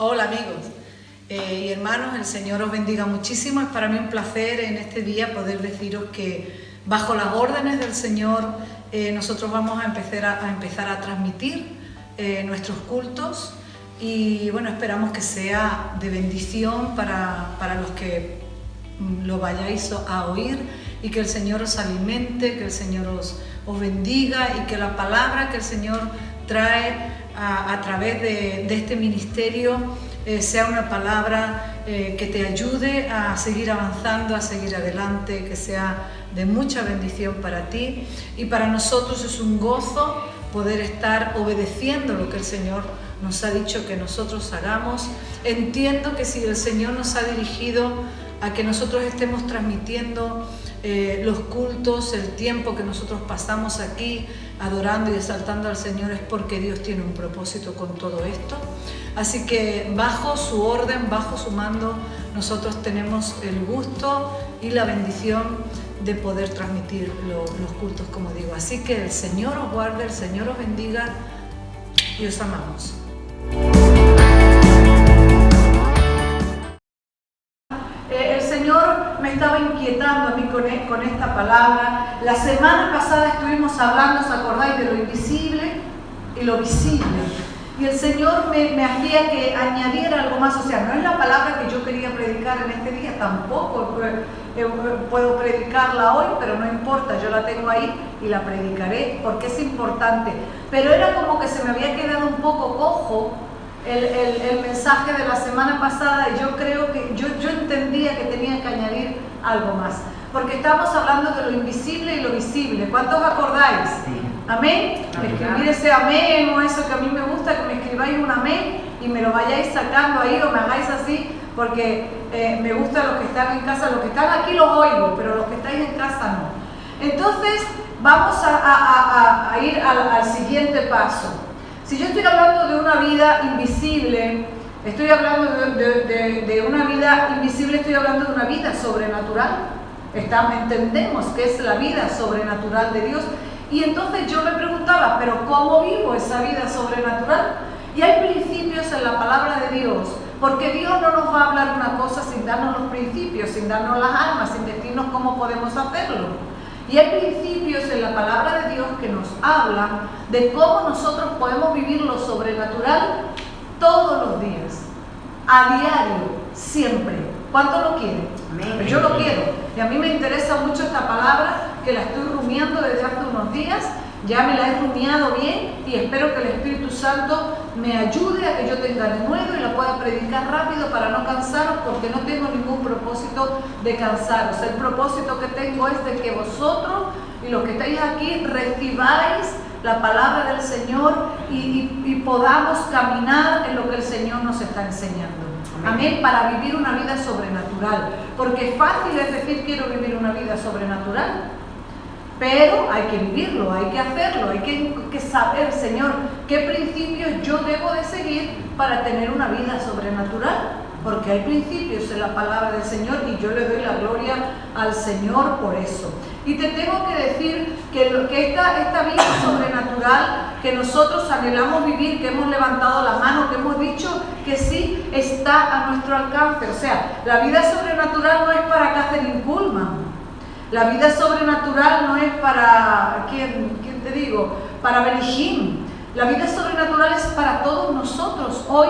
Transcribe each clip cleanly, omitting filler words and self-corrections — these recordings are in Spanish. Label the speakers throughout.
Speaker 1: Hola amigos y hermanos, el Señor os bendiga muchísimo. Es para mí un placer en este día poder deciros que bajo las órdenes del Señor nosotros vamos a empezar a transmitir nuestros cultos y bueno, esperamos que sea de bendición para los que lo vayáis a oír y que el Señor os alimente, que el Señor os bendiga y que la palabra que el Señor trae a través de este ministerio sea una palabra que te ayude a seguir avanzando, a seguir adelante, que sea de mucha bendición para ti. Y para nosotros es un gozo poder estar obedeciendo lo que el Señor nos ha dicho que nosotros hagamos. Entiendo que si el Señor nos ha dirigido a que nosotros estemos transmitiendo los cultos, el tiempo que nosotros pasamos aquí adorando y exaltando al Señor, es porque Dios tiene un propósito con todo esto. Así que bajo su orden, bajo su mando, nosotros tenemos el gusto y la bendición de poder transmitir los cultos, como digo. Así que el Señor os guarde, el Señor os bendiga y os amamos. El Señor me estaba inquietando a mí con esta palabra. La semana pasada estuvimos hablando, ¿os acordáis? De lo invisible y lo visible. Y el Señor me hacía que añadiera algo más. O sea, no es la palabra que yo quería predicar en este día, tampoco puedo predicarla hoy, pero no importa, yo la tengo ahí y la predicaré porque es importante. Pero era como que se me había quedado un poco cojo el mensaje de la semana pasada y yo creo que yo entendía que tenía que añadir algo más, porque estamos hablando de lo invisible y lo visible. ¿Cuántos acordáis? Sí. ¿Amén? Escribir ese amén o eso que a mí me gusta, que me escribáis un amén y me lo vayáis sacando ahí o me hagáis así, porque me gusta los que están en casa. Los que están aquí los oigo, pero los que estáis en casa no. Entonces vamos a ir al siguiente paso. Si yo estoy hablando de una vida invisible, estoy hablando de una vida invisible, estoy hablando de una vida sobrenatural. Entendemos que es la vida sobrenatural de Dios. Y entonces yo me preguntaba, ¿pero cómo vivo esa vida sobrenatural? Y hay principios en la palabra de Dios, porque Dios no nos va a hablar una cosa sin darnos los principios, sin darnos las armas, sin decirnos cómo podemos hacerlo. Y hay principios en la palabra de Dios que nos hablan de cómo nosotros podemos vivir lo sobrenatural todos los días, a diario, siempre. ¿Cuánto lo quieren? Pues yo lo quiero. Y a mí me interesa mucho esta palabra, que la estoy rumiando desde hace unos días. Ya me la he rumiado bien y espero que el Espíritu Santo me ayude a que yo tenga denuedo y la pueda predicar rápido para no cansaros, porque no tengo ningún propósito de cansaros. El propósito que tengo es de que vosotros y los que estáis aquí recibáis la palabra del Señor y podamos caminar en lo que el Señor nos está enseñando. Amén, para vivir una vida sobrenatural. Porque fácil es decir quiero vivir una vida sobrenatural, pero hay que vivirlo, hay que hacerlo, hay que saber, Señor, qué principios yo debo de seguir para tener una vida sobrenatural. Porque hay principios en la palabra del Señor y yo le doy la gloria al Señor por eso. Y te tengo que decir que esta vida sobrenatural que nosotros anhelamos vivir, que hemos levantado la mano, que hemos dicho que sí está a nuestro alcance. O sea, la vida sobrenatural no es para Catherine Kuhlman. La vida sobrenatural no es para, ¿quién te digo? Para Benihim. La vida sobrenatural es para todos nosotros hoy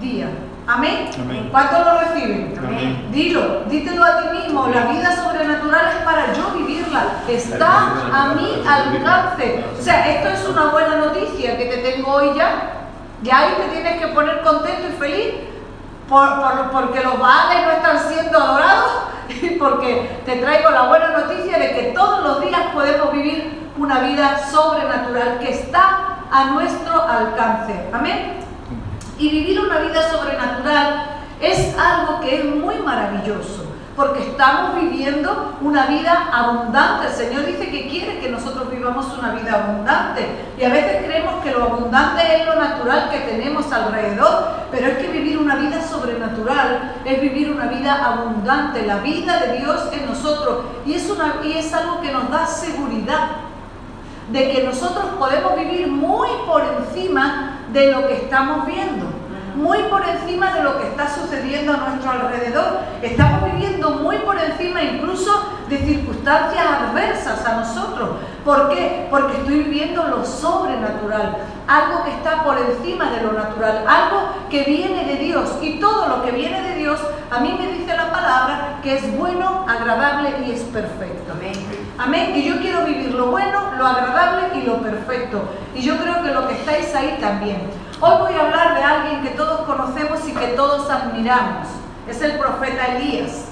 Speaker 1: día. ¿Amén? Amén. ¿Cuántos lo reciben? Amén. Dítelo a ti mismo. La vida sobrenatural es para yo vivirla. Está a mi alcance. O sea, esto es una buena noticia que te tengo hoy ya. Ya ahí te tienes que poner contento y feliz porque los Baales no están siendo adorados y porque te traigo la buena noticia de que todos los días podemos vivir una vida sobrenatural que está a nuestro alcance. Amén. Y vivir una vida sobrenatural es algo que es muy maravilloso, porque estamos viviendo una vida abundante. El Señor dice que quiere que nosotros vivamos una vida abundante. Y a veces creemos que lo abundante es lo natural que tenemos alrededor, pero es que vivir una vida sobrenatural es vivir una vida abundante, la vida de Dios en nosotros. Y es algo que nos da seguridad de que nosotros podemos vivir muy por encima de lo que estamos viendo. muy por encima de lo que está sucediendo a nuestro alrededor. Estamos viviendo muy por encima incluso de circunstancias adversas a nosotros. ¿Por qué? Porque estoy viviendo lo sobrenatural, algo que está por encima de lo natural, algo que viene de Dios. Y todo lo que viene de Dios, a mí me dice la palabra que es bueno, agradable y es perfecto.
Speaker 2: Amén.
Speaker 1: Amén. Y yo quiero vivir lo bueno, lo agradable y lo perfecto. Y yo creo que lo que estáis ahí también. Hoy voy a hablar de alguien que todos conocemos y que todos admiramos. Es el profeta Elías.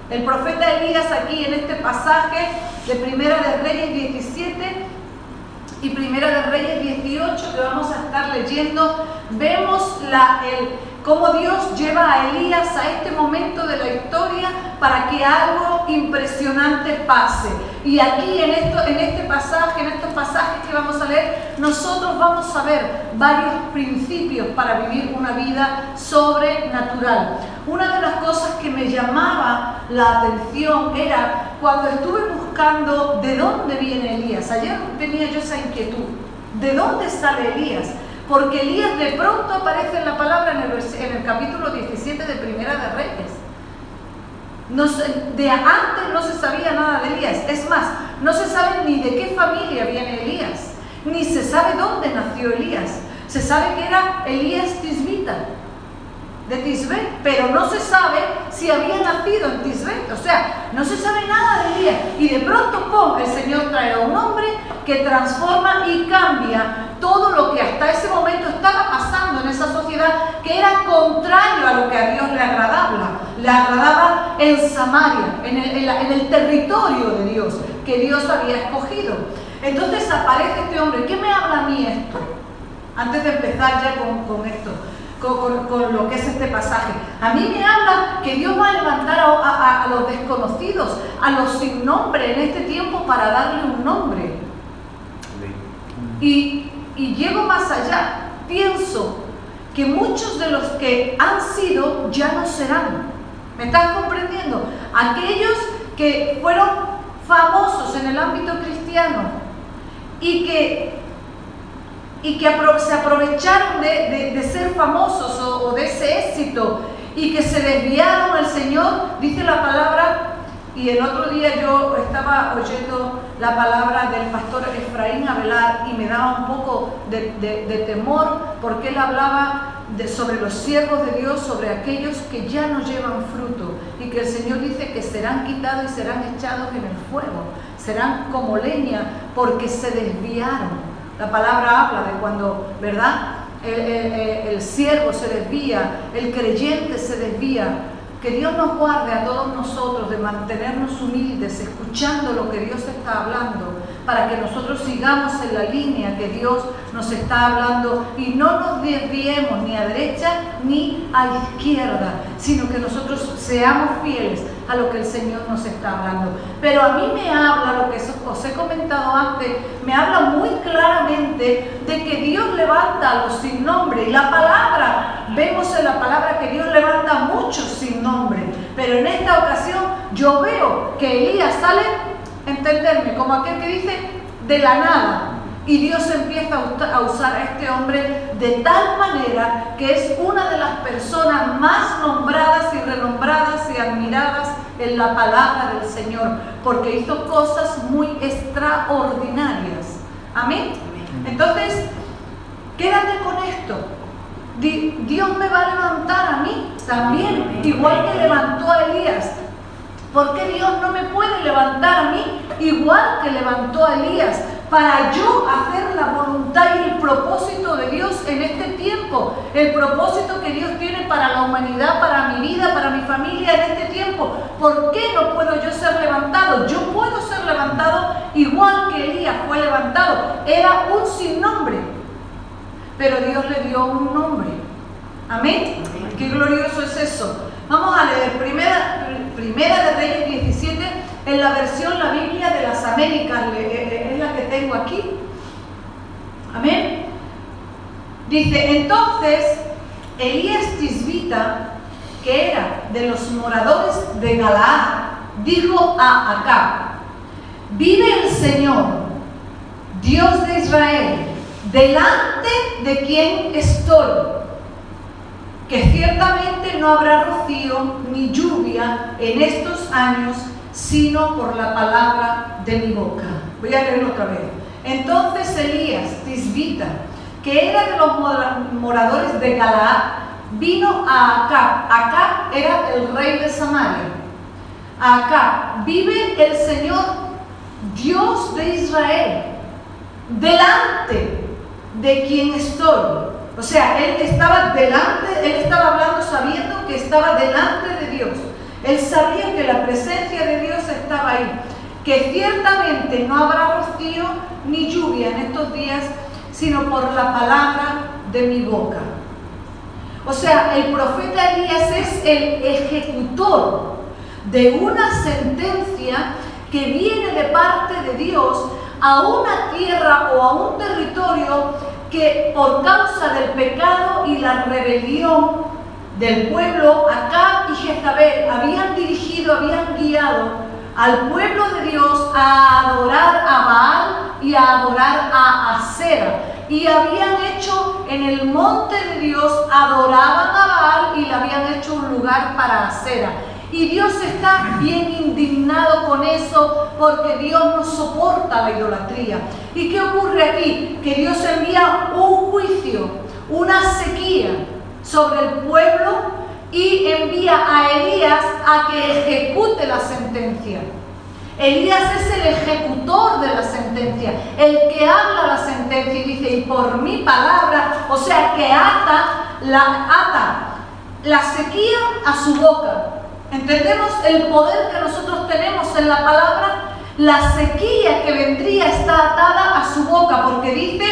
Speaker 1: El profeta Elías aquí en este pasaje de Primera de Reyes 17 y Primera de Reyes 18 que vamos a estar leyendo, vemos cómo Dios lleva a Elías a este momento de la historia para que algo impresionante pase. Y aquí en este pasaje, en estos pasajes que vamos a leer, nosotros vamos a ver varios principios para vivir una vida sobrenatural. Una de las cosas que me llamaba la atención era cuando estuve buscando de dónde viene Elías. Ayer tenía yo esa inquietud. ¿De dónde sale Elías? Porque Elías de pronto aparece en la palabra en el capítulo 17 de Primera de Reyes. Antes no se sabía nada de Elías. Es más, no se sabe ni de qué familia viene Elías, ni se sabe dónde nació Elías. Se sabe que era Elías Tisbita, de Tisbé, pero no se sabe si había nacido en Tisbé. O sea, no se sabe nada de Elías. Y de pronto, ¡pum!, el Señor trae a un hombre que transforma y cambia todo lo que hasta ese momento estaba pasando en esa sociedad, que era contrario a lo que a Dios le agradaba. Le agradaba en Samaria, en el territorio de Dios, que Dios había escogido. Entonces aparece este hombre. ¿Qué me habla a mí esto? Antes de empezar ya con esto, con lo que es este pasaje. A mí me habla que Dios va a levantar a los desconocidos, a los sin nombre en este tiempo para darle un nombre. Y llego más allá. Pienso que muchos de los que han sido ya no serán. ¿Me estás comprendiendo? Aquellos que fueron famosos en el ámbito cristiano y que se aprovecharon de ser famosos o de ese éxito y que se desviaron al Señor, dice la palabra. Y el otro día yo estaba oyendo la palabra del pastor Efraín Avelar y me daba un poco de temor, porque él hablaba sobre los siervos de Dios, sobre aquellos que ya no llevan fruto y que el Señor dice que serán quitados y serán echados en el fuego, serán como leña porque se desviaron. La palabra habla de cuando, ¿verdad?, el siervo se desvía, el creyente se desvía. Que Dios nos guarde a todos nosotros de mantenernos humildes, escuchando lo que Dios está hablando, para que nosotros sigamos en la línea que Dios nos está hablando y no nos desviemos ni a derecha ni a izquierda, sino que nosotros seamos fieles a lo que el Señor nos está hablando. Pero a mí me habla, lo que os he comentado antes, me habla muy claramente de que Dios levanta a los sin nombre. Y la palabra, vemos en la palabra que Dios levanta a muchos sin nombre. Pero en esta ocasión yo veo que Elías sale, entenderme, como aquel que dice, de la nada. Y Dios empieza a usar a este hombre de tal manera que es una de las personas más nombradas y renombradas y admiradas en la palabra del Señor, porque hizo cosas muy extraordinarias. Amén. Entonces, quédate con esto. Dios me va a levantar a mí también, igual que levantó a Elías. ¿Por qué Dios no me puede levantar a mí igual que levantó a Elías? Para yo hacer la voluntad y el propósito de Dios en este tiempo. El propósito que Dios tiene para la humanidad, para mi vida, para mi familia en este tiempo. ¿Por qué no puedo yo ser levantado? Yo puedo ser levantado igual que Elías fue levantado. Era un sin nombre, pero Dios le dio un nombre. Amén. Qué glorioso es eso. Vamos a leer Primera de Reyes 17 en la versión, la Biblia de las Américas, es la que tengo aquí. Amén. Dice: entonces Elías Tisbita, que era de los moradores de Galaad, dijo a Acab: vive el Señor, Dios de Israel, delante de quien estoy. que ciertamente no habrá rocío ni lluvia en estos años, sino por la palabra de mi boca. Voy a leerlo otra vez. Entonces Elías, tisbita, que era de los moradores de Galaad, vino a Acab. Acab era el rey de Samaria. A Acab: vive el Señor, Dios de Israel, delante de quien estoy. O sea, él estaba hablando sabiendo que estaba delante de Dios. Él sabía que la presencia de Dios estaba ahí, que ciertamente no habrá rocío ni lluvia en estos días, sino por la palabra de mi boca. O sea, el profeta Elías es el ejecutor de una sentencia que viene de parte de Dios a una tierra o a un territorio que por causa del pecado y la rebelión del pueblo, Acab y Jezabel habían guiado al pueblo de Dios a adorar a Baal y a adorar a Asera. Y habían hecho en el monte de Dios, adoraban a Baal y le habían hecho un lugar para Asera. Y Dios está bien indignado con eso, porque Dios no soporta la idolatría. ¿Y qué ocurre aquí? Que Dios envía un juicio, una sequía sobre el pueblo y envía a Elías a que ejecute la sentencia. Elías es el ejecutor de la sentencia, el que habla la sentencia y dice: y por mi palabra, o sea, que ata la sequía a su boca. ¿Entendemos el poder que nosotros tenemos en la palabra? La sequía que vendría está atada a su boca, porque dice,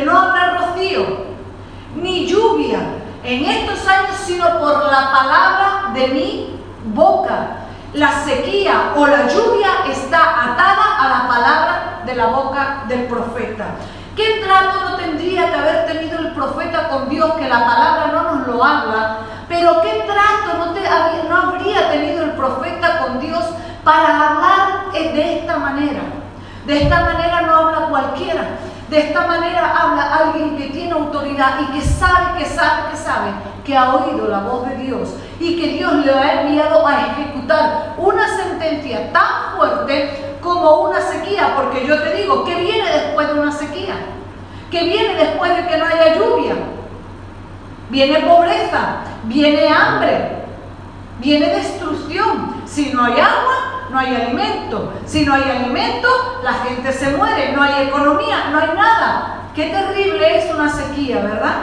Speaker 1: no habrá rocío ni lluvia en estos años, sino por la palabra de mi boca. La sequía o la lluvia está atada a la palabra de la boca del profeta. ¿Qué trato no tendría que haber tenido el profeta con Dios? Que la palabra no nos lo habla, pero ¿qué trato no habría tenido el profeta con Dios para hablar de esta manera? De esta manera no habla cualquiera. De esta manera habla alguien que tiene autoridad y que sabe, que ha oído la voz de Dios y que Dios le ha enviado a ejecutar una sentencia tan fuerte como una sequía. Porque yo te digo, ¿qué viene después de una sequía? ¿Qué viene después de que no haya lluvia? Viene pobreza, viene hambre, viene destrucción. Si no hay agua, no hay alimento. Si no hay alimento, la gente se muere. No hay economía, no hay nada. Qué terrible es una sequía, ¿verdad?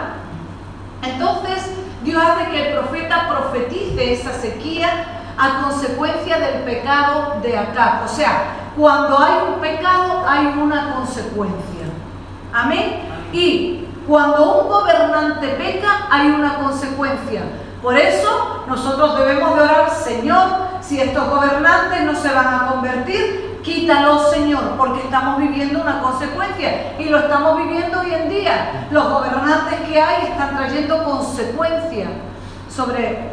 Speaker 1: Entonces, Dios hace que el profeta profetice esa sequía a consecuencia del pecado de Acab. O sea, cuando hay un pecado, hay una consecuencia. Amén. Y cuando un gobernante peca, hay una consecuencia. Por eso nosotros debemos de orar: Señor, si estos gobernantes no se van a convertir, quítalos, Señor, porque estamos viviendo una consecuencia y lo estamos viviendo hoy en día. Los gobernantes que hay están trayendo consecuencias sobre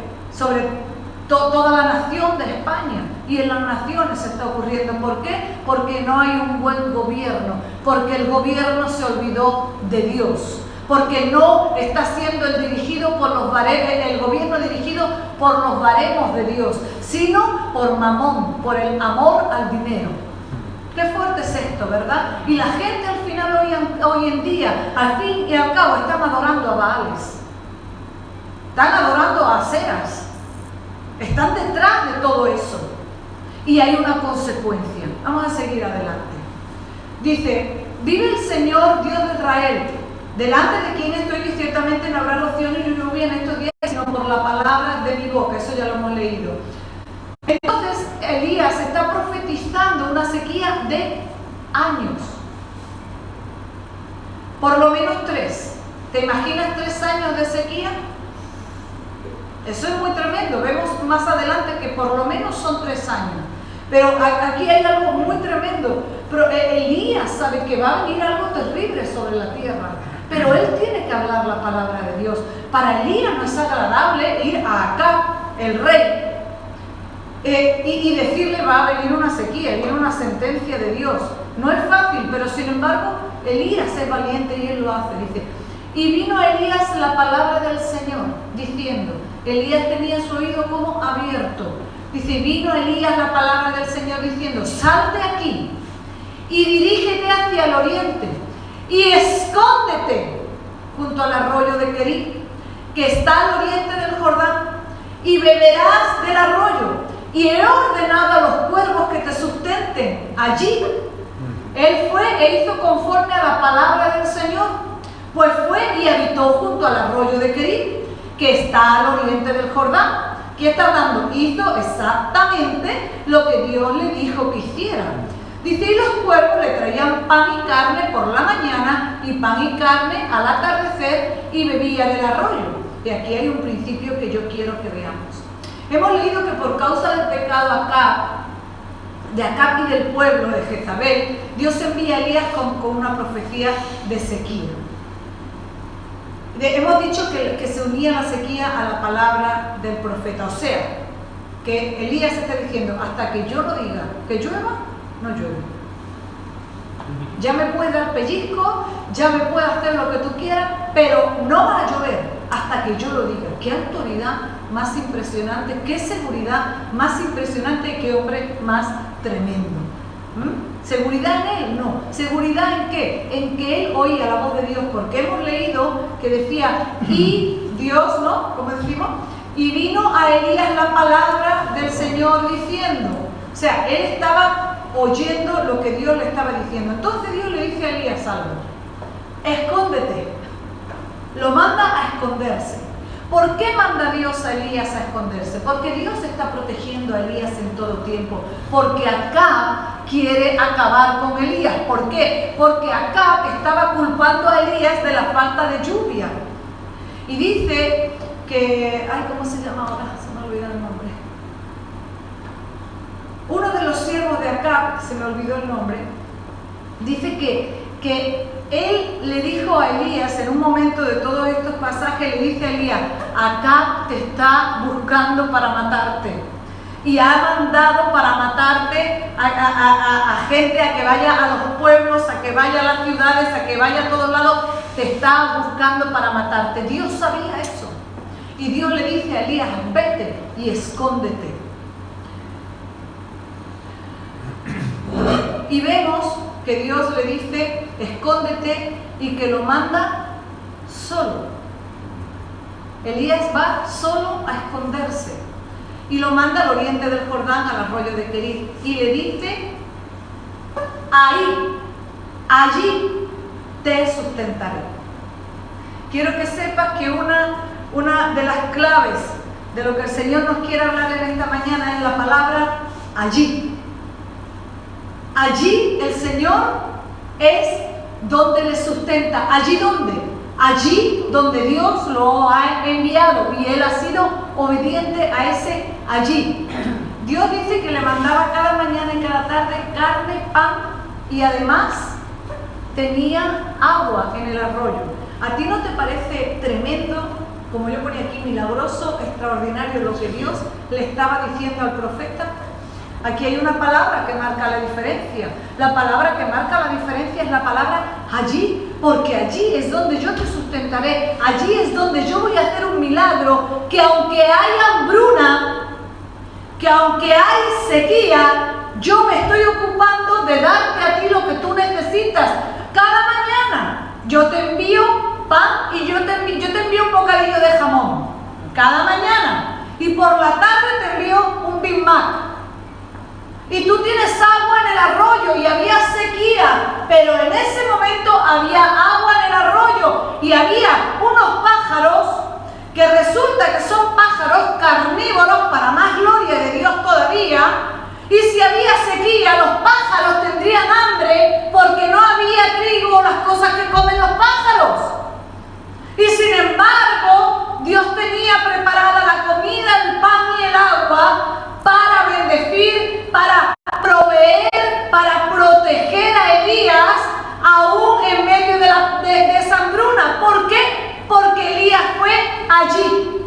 Speaker 1: toda la nación de España, y en las naciones se está ocurriendo. ¿Por qué? Porque no hay un buen gobierno, porque el gobierno se olvidó de Dios, porque no está siendo el gobierno dirigido por los baremos de Dios, sino por mamón, por el amor al dinero. Qué fuerte es esto, ¿verdad? Y la gente al final hoy en día, al fin y al cabo, están adorando a Baales, están adorando a Aseras, están detrás de todo eso. Y hay una consecuencia. Vamos a seguir adelante. Dice: vive el Señor, Dios de Israel, delante de quien estoy, que ciertamente no habrá rocío ni lluvia en estos días, sino por la palabra de mi boca. Eso ya lo hemos leído. Entonces Elías está profetizando una sequía de años, por lo menos 3. ¿Te imaginas 3 años de sequía? Eso es muy tremendo. Vemos más adelante que por lo menos son 3 años. Pero aquí hay algo muy tremendo. Pero Elías sabe que va a venir algo terrible sobre la tierra. Pero él tiene que hablar la palabra de Dios. Para Elías no es agradable ir a Acab, el rey, y decirle: va a venir una sequía, viene una sentencia de Dios. No es fácil, pero sin embargo Elías es valiente y él lo hace. Dice: Y vino a Elías la palabra del Señor, diciendo, Elías tenía su oído como abierto. Dice, vino a Elías la palabra del Señor diciendo, sal de aquí y dirígete hacia el oriente y escóndete junto al arroyo de Querít, que está al oriente del Jordán, y beberás del arroyo, y he ordenado a los cuervos que te sustenten allí. Él fue e hizo conforme a la palabra del Señor, pues fue y habitó junto al arroyo de Querít, que está al oriente del Jordán. ¿Qué está hablando? Hizo exactamente lo que Dios le dijo que hiciera. Dice, y los cuervos le traían pan y carne por la mañana, y pan y carne al atardecer, y bebía del arroyo. Y aquí hay un principio que yo quiero que veamos. Hemos leído que por causa del pecado de Acab y del pueblo de Jezabel, Dios envía a Elías con una profecía de sequía. Hemos dicho que se unía la sequía a la palabra del profeta, o sea, que Elías está diciendo, hasta que yo lo diga que llueva, no llueve. Ya me puedes dar pellizco, ya me puedes hacer lo que tú quieras, pero no va a llover hasta que yo lo diga. Qué autoridad más impresionante, qué seguridad más impresionante, qué hombre más tremendo. ¿Seguridad en él? No. ¿Seguridad en qué? En que él oía la voz de Dios, porque hemos leído que decía, y Dios, ¿no? Como decimos, y vino a Elías la palabra del Señor diciendo. O sea, él estaba oyendo lo que Dios le estaba diciendo. Entonces Dios le dice a Elías algo: escóndete. Lo manda a esconderse. ¿Por qué manda Dios a Elías a esconderse? Porque Dios está protegiendo a Elías en todo tiempo. Porque Acab quiere acabar con Elías. ¿Por qué? Porque Acab estaba culpando a Elías de la falta de lluvia. Y dice que... Ay, ¿cómo se llama ahora? Se me olvidó el nombre. Uno de los siervos de Acab, se me olvidó el nombre, dice que él le dijo a Elías, en un momento de todos estos pasajes, le dice a Elías, Acab te está buscando para matarte. Y ha mandado para matarte a gente, a que vaya a los pueblos, a que vaya a las ciudades, a que vaya a todos lados. Te está buscando para matarte. Dios sabía eso. Y Dios le dice a Elías, vete y escóndete. Y vemos que Dios le dice, escóndete, y que lo manda solo. Elías va solo a esconderse y lo manda al oriente del Jordán, al arroyo de Querít, y le dice, allí te sustentaré. Quiero que sepas que una de las claves de lo que el Señor nos quiere hablar en esta mañana es la palabra allí. Allí el Señor es donde le sustenta. ¿Allí dónde? Allí donde Dios lo ha enviado, y él ha sido obediente a ese allí. Dios dice que le mandaba cada mañana y cada tarde carne, pan, y además tenía agua en el arroyo. ¿A ti no te parece tremendo, como yo ponía aquí, milagroso, extraordinario lo que Dios le estaba diciendo al profeta? Aquí hay una palabra que marca la diferencia. La palabra que marca la diferencia es la palabra allí, porque allí es donde yo te sustentaré. Allí es donde yo voy a hacer un milagro, que aunque hay hambruna, que aunque hay sequía, yo me estoy ocupando de darte a ti lo que tú necesitas. Cada mañana yo te envío pan y yo te envío un bocadillo de jamón. Cada mañana. Y por la tarde te envío un Big Mac. Y tú tienes agua en el arroyo, y había sequía, pero en ese momento había agua en el arroyo, y había unos pájaros que resulta que son pájaros carnívoros, para más gloria de Dios todavía. Y si había sequía, los pájaros tendrían hambre, porque no había trigo o las cosas que comen los pájaros. Y sin embargo, Dios tenía preparada la comida, el pan y el agua para bendecir, para proveer, para proteger a Elías, aún en medio de esa hambruna. ¿Por qué? Porque Elías fue allí,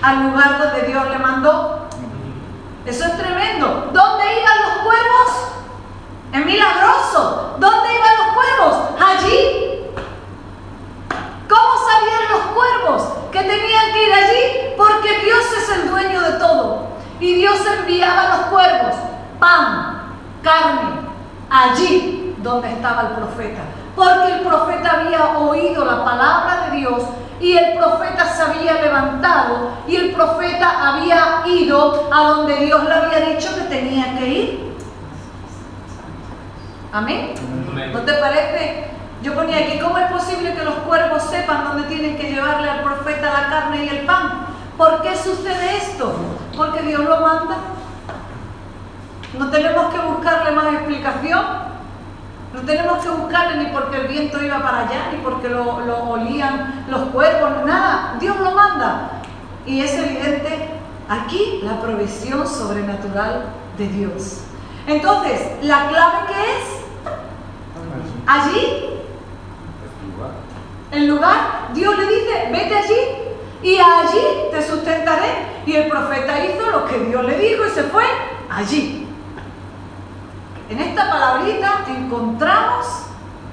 Speaker 1: al lugar donde Dios le mandó. Eso es tremendo. ¿Dónde iban los cuervos? Es milagroso. ¿Dónde estaba el profeta, porque el profeta había oído la palabra de Dios y el profeta se había levantado y el profeta había ido a donde Dios le había dicho que tenía que ir. ¿Amén? ¿No te parece? Yo ponía aquí, ¿cómo es posible que los cuervos sepan dónde tienen que llevarle al profeta la carne y el pan? ¿Por qué sucede esto? Porque Dios lo manda. No tenemos que buscarle más explicación. No tenemos que buscarle ni porque el viento iba para allá, ni porque lo olían los cuervos, nada. Dios lo manda. Y es evidente aquí la provisión sobrenatural de Dios. Entonces, ¿la clave qué es? Allí, el lugar, Dios le dice, vete allí y allí te sustentaré. Y el profeta hizo lo que Dios le dijo y se fue allí. En esta palabrita encontramos,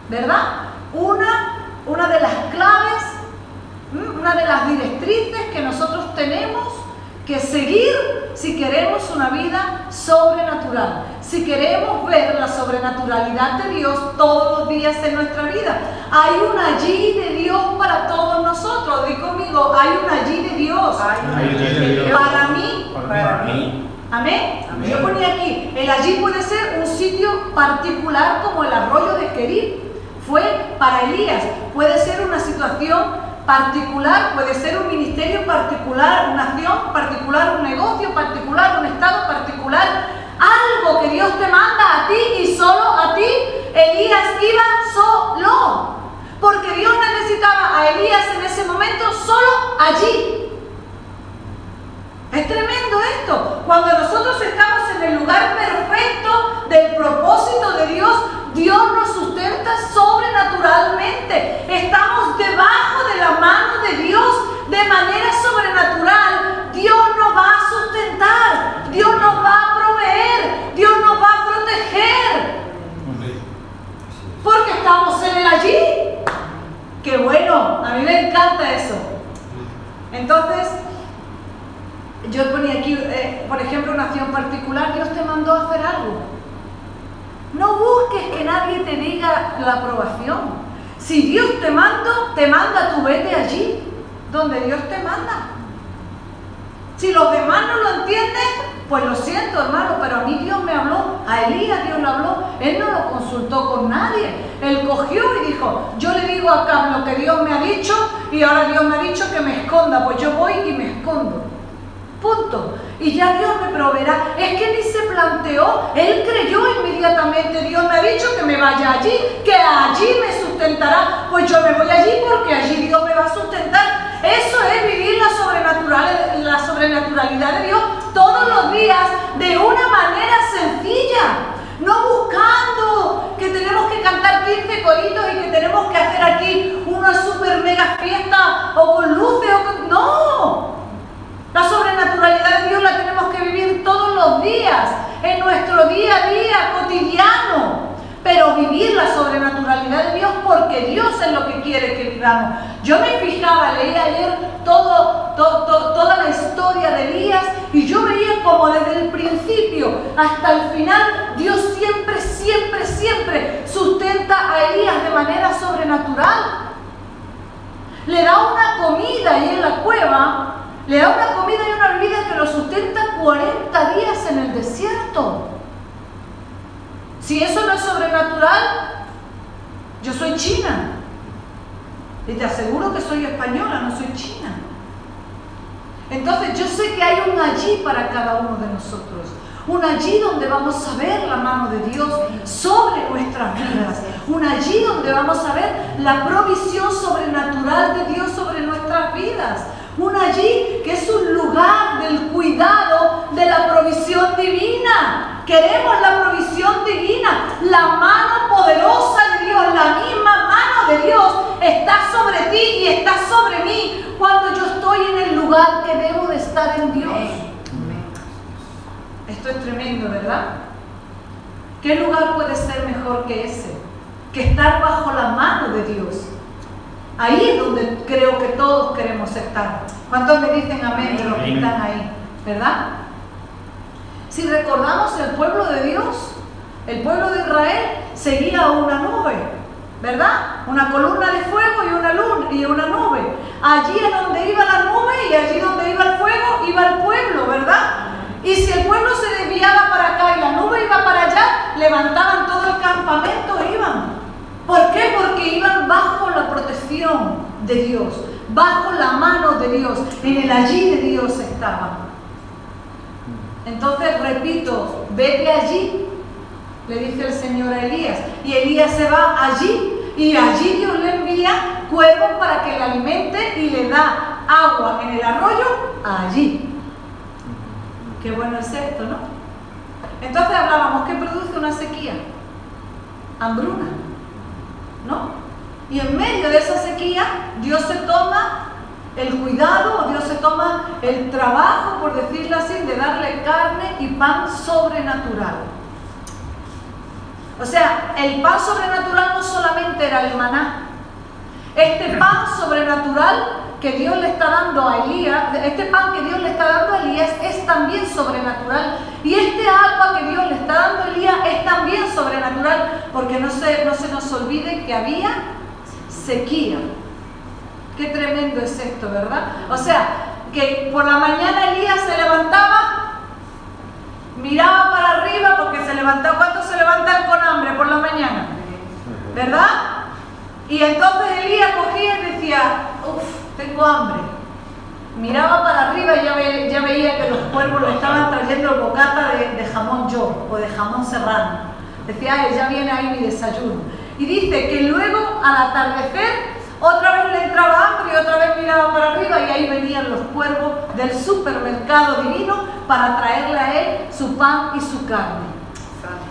Speaker 1: ¿verdad? Una de las claves, una de las directrices que nosotros tenemos que seguir si queremos una vida sobrenatural, si queremos ver la sobrenaturalidad de Dios todos los días en nuestra vida. Hay un allí de Dios para todos nosotros. Di conmigo, hay un allí de Dios. Para mí. Amén. Amén. Yo ponía aquí, el allí puede ser un sitio particular como el arroyo de Querib. Fue para Elías. Puede ser una situación particular, puede ser un ministerio particular, una acción particular, un negocio particular, un estado particular, algo que Dios te manda a ti y solo a ti. Elías iba solo, porque Dios necesitaba a Elías en ese momento solo allí. Es tremendo esto. Cuando nosotros estamos en el lugar perfecto del propósito de Dios, Dios nos sustenta sobrenaturalmente. Estamos debajo de la mano de Dios de manera sobrenatural. Dios nos va a sustentar, Dios nos va a proveer, Dios nos va a proteger. Porque estamos en el allí. ¡Qué bueno! A mí me encanta eso. Entonces, yo ponía aquí, por ejemplo, una acción particular. Dios te mandó a hacer algo. No busques que nadie te diga la aprobación. Si Dios te manda, tú vete allí donde Dios te manda. Si los demás no lo entienden, pues lo siento, hermano, pero a mí Dios me habló. A Elías Dios le habló. Él no lo consultó con nadie. Él cogió y dijo, yo le digo a Acab lo que Dios me ha dicho y ahora Dios me ha dicho que me esconda. Pues yo voy y me escondo. Punto. Y ya Dios me proveerá. Es que ni se planteó, él creyó inmediatamente. Dios me ha dicho que me vaya allí, que allí me sustentará. Pues yo me voy allí porque allí Dios me va a sustentar. Eso es vivir la sobrenaturalidad de Dios todos los días de una manera sencilla. No buscando que tenemos que cantar 15 coritos y que tenemos que hacer aquí una super mega fiesta o con luces o con... ¡No! La sobrenaturalidad de Dios la tenemos que vivir todos los días, en nuestro día a día cotidiano, pero vivir la sobrenaturalidad de Dios porque Dios es lo que quiere que vivamos. Yo me fijaba, leí ayer toda la historia de Elías y yo veía como desde el principio hasta el final Dios siempre sustenta a Elías de manera sobrenatural. Le da una comida ahí en la cueva. Le da una comida y una bebida que lo sustenta 40 días en el desierto. Si eso no es sobrenatural, yo soy china. Y te aseguro que soy española, no soy china. Entonces yo sé que hay un allí para cada uno de nosotros. Un allí donde vamos a ver la mano de Dios sobre nuestras vidas. Un allí donde vamos a ver la provisión sobrenatural de Dios sobre nuestras vidas. Un allí que es un lugar del cuidado de la provisión divina. Queremos la provisión divina. La mano poderosa de Dios, la misma mano de Dios está sobre ti y está sobre mí cuando yo estoy en el lugar que debo de estar en Dios. Esto es tremendo, ¿verdad? ¿Qué lugar puede ser mejor que ese? Que estar bajo la mano de Dios. Ahí es donde creo que todos queremos estar. ¿Cuántos me dicen amén de los que están ahí? ¿Verdad? Si recordamos el pueblo de Dios, el pueblo de Israel seguía una nube, ¿verdad? Una columna de fuego y una nube. Allí es donde iba la nube y allí donde iba el fuego iba el pueblo, ¿verdad? Y si el pueblo se desviaba para acá y la nube iba para allá, levantaban todo el campamento e iban. ¿Por qué? Porque iban bajo la protección de Dios, bajo la mano de Dios, en el allí de Dios estaban. Entonces, repito, vete allí, le dice el Señor a Elías, y Elías se va allí, y allí Dios le envía cuervos para que le alimente y le da agua en el arroyo allí. Qué bueno es esto, ¿no? Entonces hablábamos, ¿qué produce una sequía? Hambruna, ¿no? Y en medio de esa sequía, Dios se toma el cuidado, Dios se toma el trabajo, por decirlo así, de darle carne y pan sobrenatural. O sea, el pan sobrenatural no solamente era el maná. Este pan sobrenatural que Dios le está dando a Elías, este pan que Dios le está dando a Elías es también sobrenatural. Y este agua que Dios le está dando a Elías es también sobrenatural, porque no se nos olvide que había sequía. Qué tremendo es esto, ¿verdad? O sea, que por la mañana Elías se levantaba, miraba para arriba, porque se levantaba. ¿Cuántos se levantan con hambre por la mañana? ¿Verdad? Y entonces Elías cogía y decía, uff, tengo hambre. Miraba para arriba y ya veía que los cuervos le estaban trayendo el bocata de jamón york o de jamón serrano. Decía, ay, ya viene ahí mi desayuno. Y dice que luego, al atardecer, otra vez le entraba hambre y otra vez miraba para arriba y ahí venían los cuervos del supermercado divino para traerle a él su pan y su carne.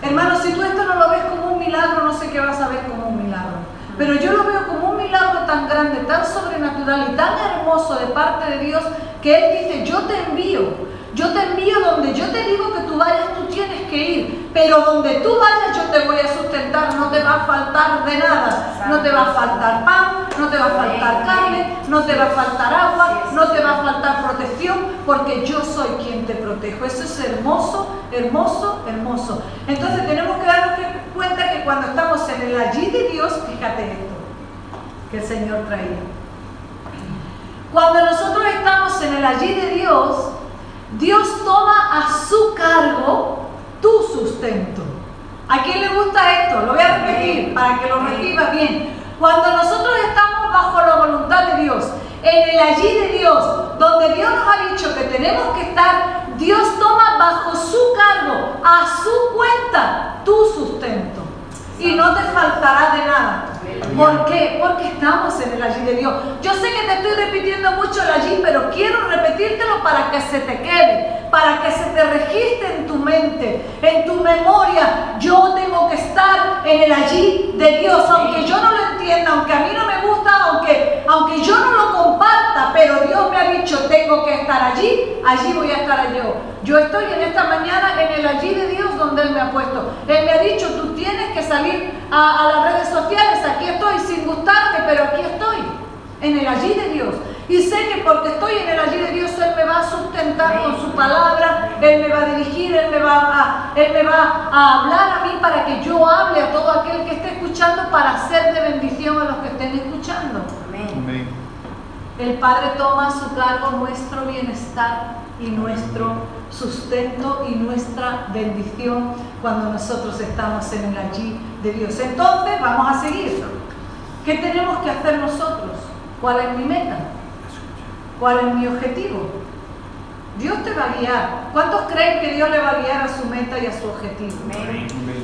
Speaker 1: Hermano, si tú esto no lo ves como un milagro, no sé qué vas a ver como un milagro. Pero yo lo veo como un milagro tan grande, tan sobrenatural y tan hermoso de parte de Dios, que Él dice, yo te envío donde yo te digo que tú vayas, tú tienes que ir, pero donde tú vayas yo te voy a sustentar, no te va a faltar de nada, no te va a faltar pan, no te va a faltar carne, no te va a faltar agua, no te va a faltar protección, porque yo soy quien te protejo. Eso es hermoso, hermoso, hermoso. Entonces tenemos que darnos cuenta que cuando estamos en el allí de Dios, fíjate esto que el Señor traía. Cuando nosotros estamos en el allí de Dios, Dios toma a su cargo tu sustento. ¿A quién le gusta esto? Lo voy a repetir para que lo recibas bien. Cuando nosotros estamos bajo la voluntad de Dios, en el allí de Dios, donde Dios nos ha dicho que tenemos que estar, Dios toma bajo su cargo, a su cuenta, tu sustento. Y no te faltará de nada. ¿Por qué? Porque estamos en el allí de Dios. Yo sé que te estoy repitiendo mucho el allí, pero quiero repetírtelo para que se te quede, para que se te registre en tu mente, en tu memoria. Yo tengo que estar en el allí de Dios, aunque yo no lo entienda, aunque a mí no me gusta, aunque yo no lo comparta, pero Dios me ha dicho, tengo que estar allí, allí voy a estar yo. Yo estoy en esta mañana en el allí de Dios donde Él me ha puesto. Él me ha dicho, tú tienes que salir a las redes sociales, aquí estoy sin gustarte, pero aquí estoy, en el allí de Dios. Y sé que porque estoy en el allí de Dios, Él me va a sustentar con su palabra, Él me va a dirigir, Él me va a hablar a mí para que yo hable a todo aquel que esté escuchando, para ser de bendición a los que estén escuchando. Amén. El Padre toma a su cargo nuestro bienestar y nuestro sustento y nuestra bendición cuando nosotros estamos en el allí de Dios. Entonces vamos a seguir. ¿Qué tenemos que hacer nosotros? ¿Cuál es mi meta? ¿Cuál es mi objetivo? Dios te va a guiar. ¿Cuántos creen que Dios le va a guiar a su meta y a su objetivo?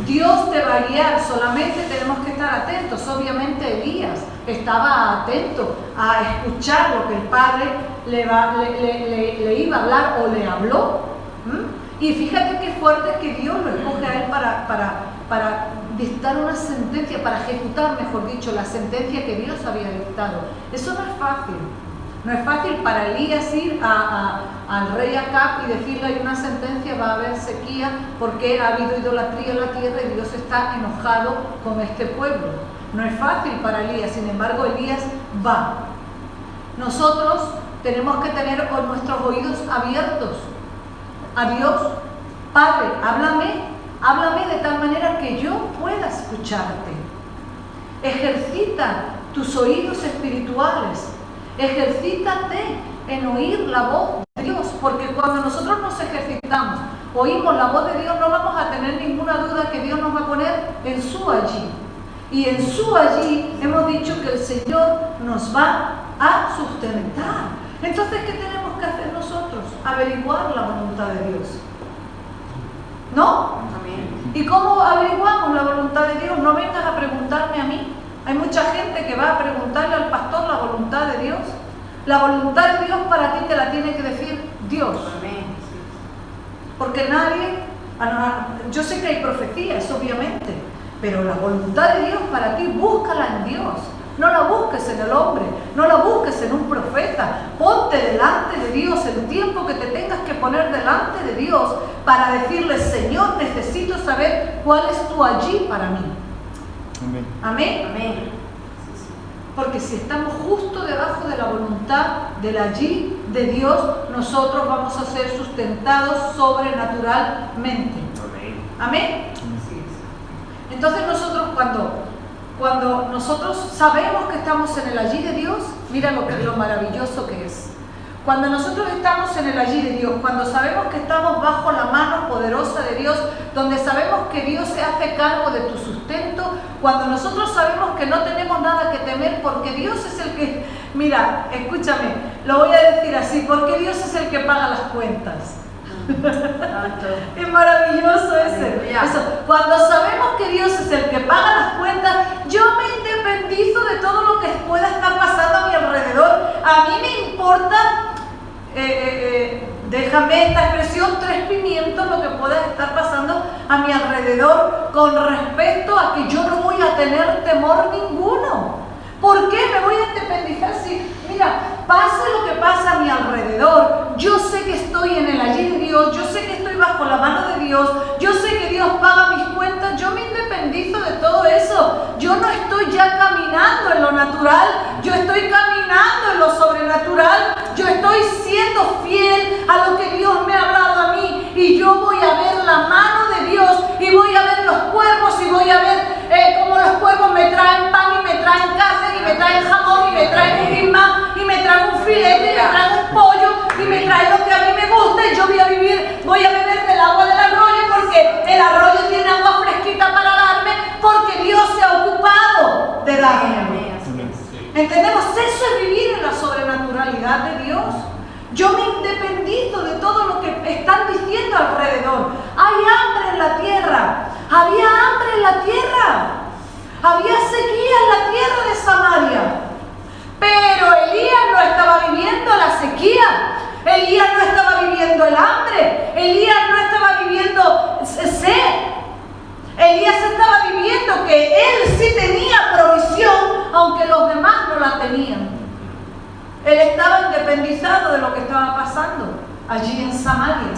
Speaker 1: Dios te va a guiar, solamente tenemos que estar atentos. Obviamente Elías estaba atento a escuchar lo que el Padre le iba a hablar o le habló. Y fíjate qué fuerte es que Dios lo escoge a él para dictar una sentencia, para ejecutar, mejor dicho, la sentencia que Dios había dictado. Eso no es fácil. No es fácil para Elías ir al rey Acab y decirle, hay una sentencia, va a haber sequía porque ha habido idolatría en la tierra y Dios está enojado con este pueblo. No es fácil para Elías, sin embargo Elías va. Nosotros tenemos que tener nuestros oídos abiertos a Dios. Padre, háblame Háblame de tal manera que yo pueda escucharte. Ejercita tus oídos espirituales. Ejercítate en oír la voz de Dios, porque cuando nosotros nos ejercitamos, oímos la voz de Dios, no vamos a tener ninguna duda que Dios nos va a poner en su allí. Y en su allí hemos dicho que el Señor nos va a sustentar. Entonces, ¿qué tenemos que hacer nosotros? Averiguar la voluntad de Dios. ¿No?
Speaker 2: Amén.
Speaker 1: ¿Y cómo averiguamos la voluntad de Dios? No vengas a preguntarme a mí. Hay mucha gente que va a preguntarle al pastor la voluntad de Dios. La voluntad de Dios para ti te la tiene que decir Dios.
Speaker 2: Amén.
Speaker 1: Porque nadie, yo sé que hay profecías, obviamente, pero la voluntad de Dios para ti, búscala en Dios. No la busques en el hombre, no la busques en un profeta. Ponte delante de Dios el tiempo que te tengas que poner delante de Dios para decirle: Señor, necesito saber cuál es tu allí para mí.
Speaker 3: Amén.
Speaker 1: Amén.
Speaker 2: Amén.
Speaker 1: Porque si estamos justo debajo de la voluntad del allí de Dios, nosotros vamos a ser sustentados sobrenaturalmente.
Speaker 2: Amén.
Speaker 1: Amén.
Speaker 2: Así es.
Speaker 1: Entonces nosotros cuando nosotros sabemos que estamos en el allí de Dios, mira lo maravilloso que es. Cuando nosotros estamos en el allí de Dios, cuando sabemos que estamos bajo la mano poderosa de Dios, donde sabemos que Dios se hace cargo de tu sustento, cuando nosotros sabemos que no tenemos nada que temer porque Dios es el que, mira, escúchame, lo voy a decir así, porque Dios es el que paga las cuentas. Es maravilloso eso. Cuando sabemos que Dios es el que paga las cuentas, yo me independizo de todo lo que pueda estar pasando a mi alrededor. A mí me importa, déjame esta expresión, 3 pimientos lo que pueda estar pasando a mi alrededor con respecto a que yo no voy a tener temor ninguno. ¿Por qué me voy a independizar si, mira, pase lo que pasa a mi alrededor, yo sé que estoy en el allí de Dios, yo sé que estoy bajo la mano de Dios, yo sé que Dios paga mis cuentas, yo me independizo de todo eso. Yo no estoy ya caminando en lo natural, yo estoy caminando en lo sobrenatural, yo estoy siendo fiel a lo que Dios me ha hablado a mí, y yo voy a ver la mano de Dios, y voy a ver los cuervos, y voy a ver cómo los cuervos me traen pan, y me traen carne, y me traen jamón, y me traen un bismá, y me traen un filete, y me traen un pollo, y me traen lo que a mí me gusta, y yo voy a beber del agua del arroyo, porque el arroyo tiene agua fresquita para darme, porque Dios se ha ocupado de darme. ¿Entendemos? Eso es vivir en la sobrenaturalidad de Dios. Yo me independizo de todo lo que están diciendo alrededor. Hay hambre en la tierra. Había hambre en la tierra. Había sequía en la tierra de Samaria. Pero Elías no estaba viviendo la sequía. Elías no estaba viviendo el hambre. Elías no estaba viviendo sed. Elías estaba viviendo que él sí tenía provisión, aunque los demás no la tenían. Él estaba independizado de lo que estaba pasando allí en Samaria.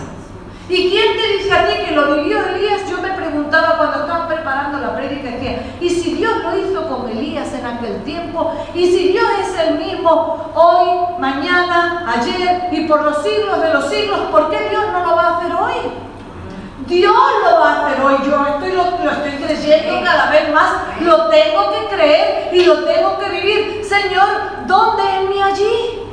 Speaker 1: ¿Y quién te dice a ti que lo vivió Elías? Yo me preguntaba cuando estaba preparando la prédica, decía, ¿y si Dios lo hizo con Elías en aquel tiempo? ¿Y si Dios es el mismo hoy, mañana, ayer y por los siglos de los siglos? ¿Por qué Dios no lo va a hacer hoy? Dios lo va a hacer hoy. Yo lo estoy creyendo cada vez más. Lo tengo que creer y lo tengo que vivir. Señor, ¿dónde es mi allí?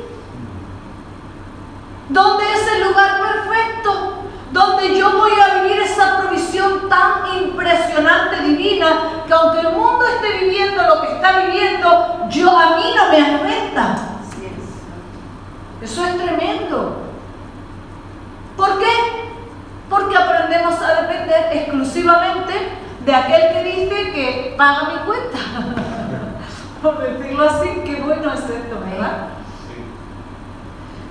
Speaker 1: ¿Dónde es el lugar perfecto? Donde yo voy a vivir esa provisión tan impresionante, divina, que aunque el mundo esté viviendo lo que está viviendo, a mí no me afecta. Eso es tremendo. ¿Por qué? Porque aprendemos a depender exclusivamente de aquel que dice que paga mi cuenta. Por decirlo así, qué bueno es esto, ¿verdad?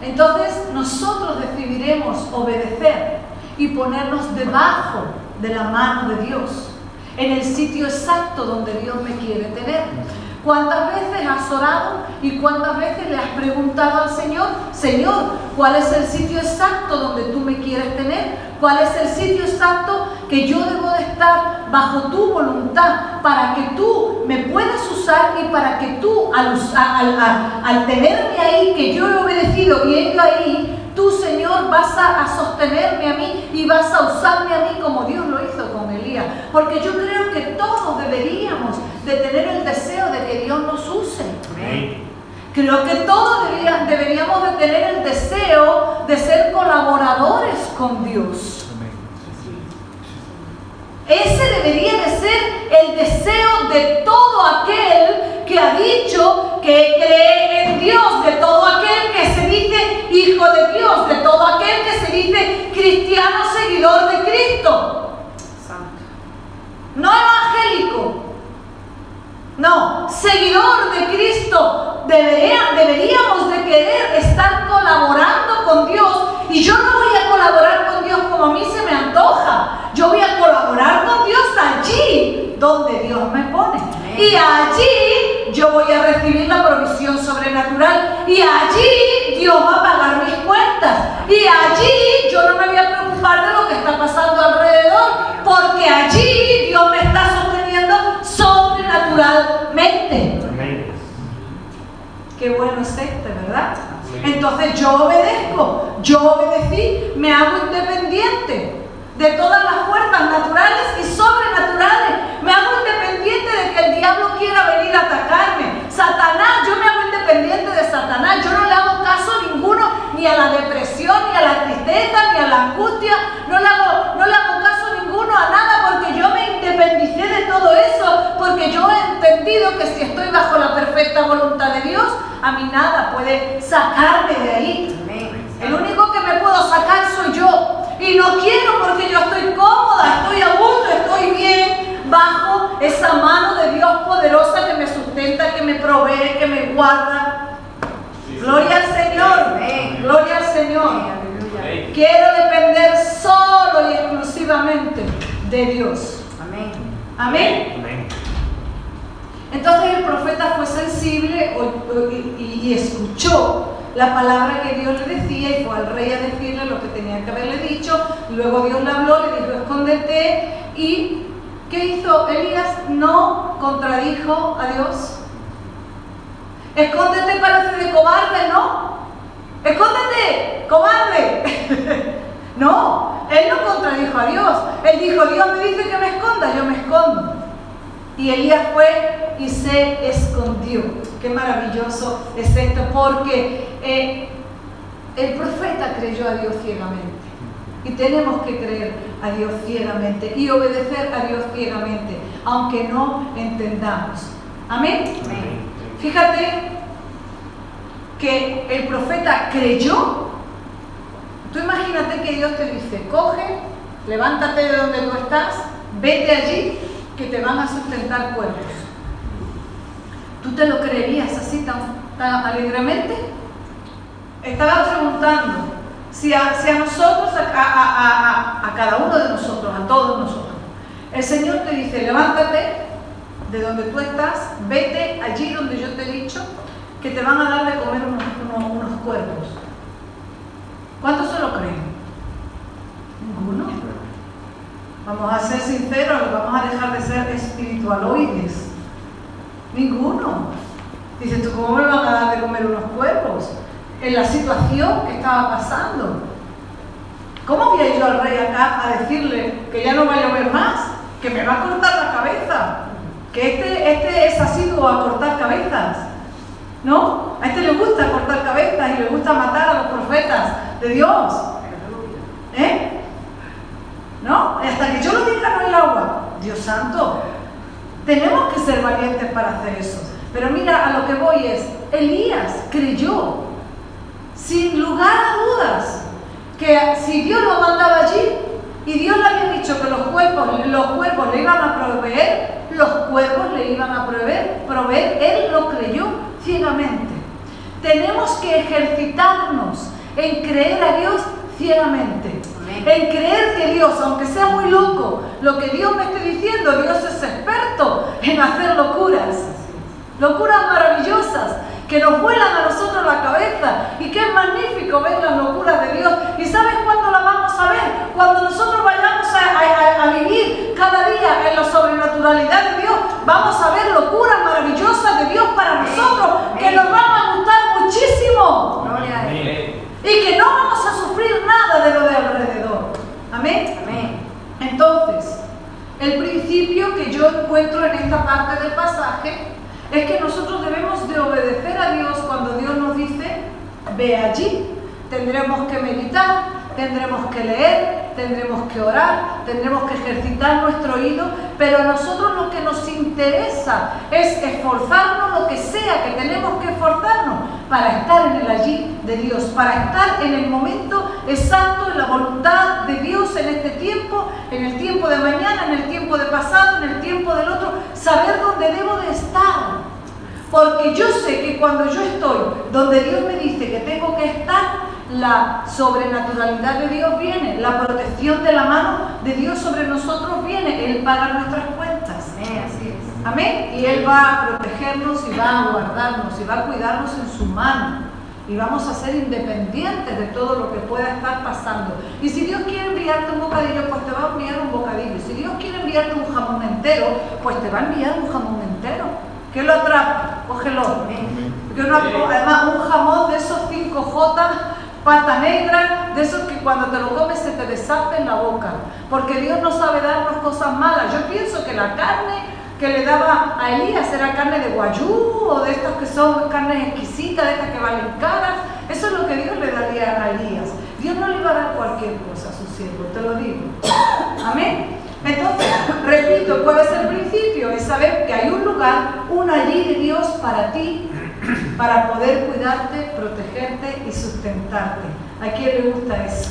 Speaker 1: Entonces nosotros decidiremos obedecer y ponernos debajo de la mano de Dios, en el sitio exacto donde Dios me quiere tener. ¿Cuántas veces has orado y cuántas veces le has preguntado al Señor, Señor, ¿cuál es el sitio exacto donde tú me quieres tener? ¿Cuál es el sitio exacto que yo debo de estar bajo tu voluntad para que tú me puedas usar y para que tú, al tenerme ahí, que yo he obedecido y he ido ahí, tú, Señor, vas a sostenerme a mí y vas a usarme a mí como Dios lo hizo con él? sabiduría, porque yo creo que todos deberíamos de tener el deseo de que Dios nos use.
Speaker 2: Amén.
Speaker 1: Creo que todos deberíamos de tener el deseo de ser colaboradores con Dios. Ese debería de ser el deseo de todo aquel que ha dicho que cree en Dios, de todo aquel que se dice hijo de Dios, de todo aquel que se dice cristiano seguidor de Cristo.
Speaker 2: Santo.
Speaker 1: No evangélico, no, seguidor de Cristo. Deberíamos de querer estar colaborando con Dios, y yo no voy a colaborar con Dios como a mí se me antoja. Yo voy a colaborar con Dios allí donde Dios me pone. Y allí yo voy a recibir la provisión sobrenatural. Y allí Dios va a pagar mis cuentas. Y allí yo no me voy a preocupar de lo que está pasando alrededor, porque allí Dios me está sosteniendo sobrenaturalmente.
Speaker 2: Amén.
Speaker 1: Qué bueno es ¿verdad? Entonces yo obedezco, yo obedecí, me hago independiente de todas las fuerzas naturales y sobrenaturales. Me hago independiente de que el diablo quiera venir a atacarme. Satanás, yo me hago independiente de Satanás. Yo no le hago caso ninguno, ni a la depresión, ni a la tristeza, ni a la angustia. No le hago caso ninguno a nada, porque yo me independicé de todo eso, porque yo he entendido que si estoy bajo la perfecta voluntad de Dios, a mí nada puede sacarme de ahí. El único que me puedo sacar soy yo. Y no quiero, porque yo estoy cómoda, estoy a gusto, estoy bien bajo esa mano de Dios poderosa que me sustenta, que me provee, que me guarda. Gloria al Señor, gloria al Señor. Quiero depender solo y exclusivamente de Dios.
Speaker 2: Amén.
Speaker 1: Amén.
Speaker 2: Amén.
Speaker 1: Entonces el profeta fue sensible y escuchó la palabra que Dios le decía, y fue al rey a decirle lo que tenía que haberle dicho. Luego Dios le habló, le dijo: escóndete. ¿Y qué hizo Elías? No contradijo a Dios. Escóndete parece de cobarde, ¿no? Escóndete, cobarde. No, él no contradijo a Dios. Él dijo: Dios me dice que me esconda, yo me escondo. Y Elías fue y se escondió. Qué maravilloso es esto, porque el profeta creyó a Dios ciegamente. Y tenemos que creer a Dios ciegamente y obedecer a Dios ciegamente, aunque no entendamos. Amén.
Speaker 2: Amén.
Speaker 1: Fíjate que el profeta creyó. Tú imagínate que Dios te dice: coge, levántate de donde tú estás, vete allí, que te van a sustentar cuerpos. ¿Tú te lo creerías así tan alegremente? Estaba preguntando si a nosotros, a cada uno de nosotros, a todos nosotros, el Señor te dice: levántate de donde tú estás, vete allí donde yo te he dicho, que te van a dar de comer unos cuervos. ¿Cuántos se lo creen? Ninguno. Vamos a ser sinceros, vamos a dejar de ser espiritualoides. Ninguno. Dices tú: ¿cómo me van a dar de comer unos cuervos? En la situación que estaba pasando. ¿Cómo voy a ir yo al rey acá a decirle que ya no va a llover más? Que me va a cortar la cabeza. Que este es asiduo a cortar cabezas. ¿No? A este le gusta cortar cabezas y le gusta matar a los profetas de Dios. ¿No? Hasta que yo lo diga no hay agua. Dios santo. Tenemos que ser valientes para hacer eso. Pero mira, a lo que voy es: Elías creyó, sin lugar a dudas, que si Dios lo mandaba allí y Dios le había dicho que los cuervos le iban a proveer, los cuervos le iban a proveer, él lo creyó ciegamente. Tenemos que ejercitarnos en creer a Dios ciegamente. En creer que Dios, aunque sea muy loco lo que Dios me esté diciendo, Dios es experto en hacer locuras maravillosas que nos vuelan a nosotros la cabeza. Y qué magnífico ver las locuras de Dios. ¿Y sabes cuándo las vamos a ver? Cuando nosotros vayamos a vivir cada día en la sobrenaturalidad de Dios, vamos a ver locuras maravillosas de Dios para nosotros, que nos van a gustar muchísimo. Y que no vamos a sufrir nada de lo de alrededor. Amén. Amén. Entonces, el encuentro en esta parte del pasaje es que nosotros debemos de obedecer a Dios cuando Dios nos dice, ve allí. Tendremos que meditar, tendremos que leer, tendremos que orar, tendremos que ejercitar nuestro oído, pero a nosotros lo que nos interesa es esforzarnos, lo que sea que tenemos que esforzarnos para estar en el allí de Dios, para estar en el momento exacto, en la voluntad de Dios en este tiempo, en el tiempo de mañana, en el tiempo de pasado, en el tiempo del otro, saber dónde debo de estar. Porque yo sé que cuando yo estoy donde Dios me dice que tengo que estar, la sobrenaturalidad de Dios viene, la protección de la mano de Dios sobre nosotros viene, Él paga nuestras cuentas.
Speaker 2: Así es.
Speaker 1: Amén. Y Él va a protegernos y va a guardarnos y va a cuidarnos en su mano. Y vamos a ser independientes de todo lo que pueda estar pasando. Y si Dios quiere enviarte un bocadillo, pues te va a enviar un bocadillo. Si Dios quiere enviarte un jamón entero, pues te va a enviar un jamón entero. ¿Qué lo atrapa? Cógelo. Además, un jamón de esos 5J, pata negra, de esos que cuando te lo comes se te deshace en la boca. Porque Dios no sabe darnos cosas malas. Yo pienso que la carne que le daba a Elías era carne de guayú o de estas que son carnes exquisitas, de estas que valen caras. Eso es lo que Dios le daría a Elías. Dios no le iba a dar cualquier cosa a su siervo, te lo digo. Amén. Entonces, repito, ¿cuál es el principio? Es saber que hay un lugar, un allí de Dios para ti, para poder cuidarte, protegerte y sustentarte. ¿A quién le gusta eso?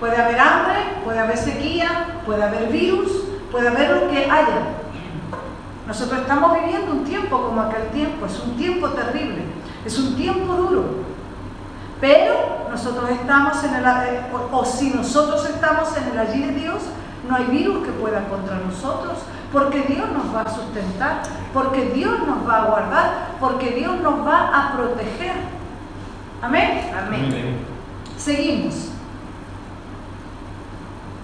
Speaker 1: Puede haber hambre, puede haber sequía, puede haber virus, puede haber lo que haya. Nosotros estamos viviendo un tiempo como aquel tiempo, es un tiempo terrible, es un tiempo duro. Pero nosotros estamos en el, o si nosotros estamos en el allí de Dios, no hay virus que pueda contra nosotros, porque Dios nos va a sustentar, porque Dios nos va a guardar, porque Dios nos va a proteger. ¿Amén?
Speaker 2: Amén.
Speaker 1: Seguimos.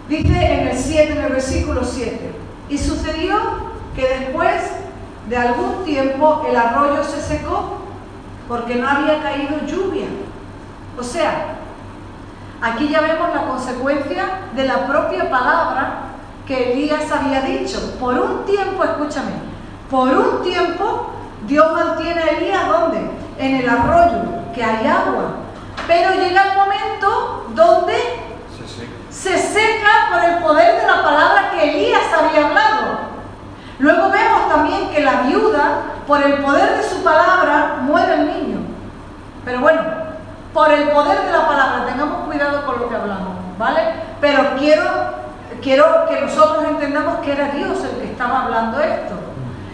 Speaker 1: Dice en el versículo 7, y sucedió que después de algún tiempo el arroyo se secó, porque no había caído lluvia. O sea, aquí ya vemos la consecuencia de la propia palabra que Elías había dicho. Por un tiempo, escúchame, por un tiempo Dios mantiene a Elías ¿dónde? En el arroyo, que hay agua. Pero llega el momento donde se seca por el poder de la palabra que Elías había hablado. Luego vemos también que la viuda, por el poder de su palabra, muere el niño. Pero bueno, por el poder de la palabra, tengamos cuidado con lo que hablamos, ¿vale? Pero quiero que nosotros entendamos que era Dios el que estaba hablando esto.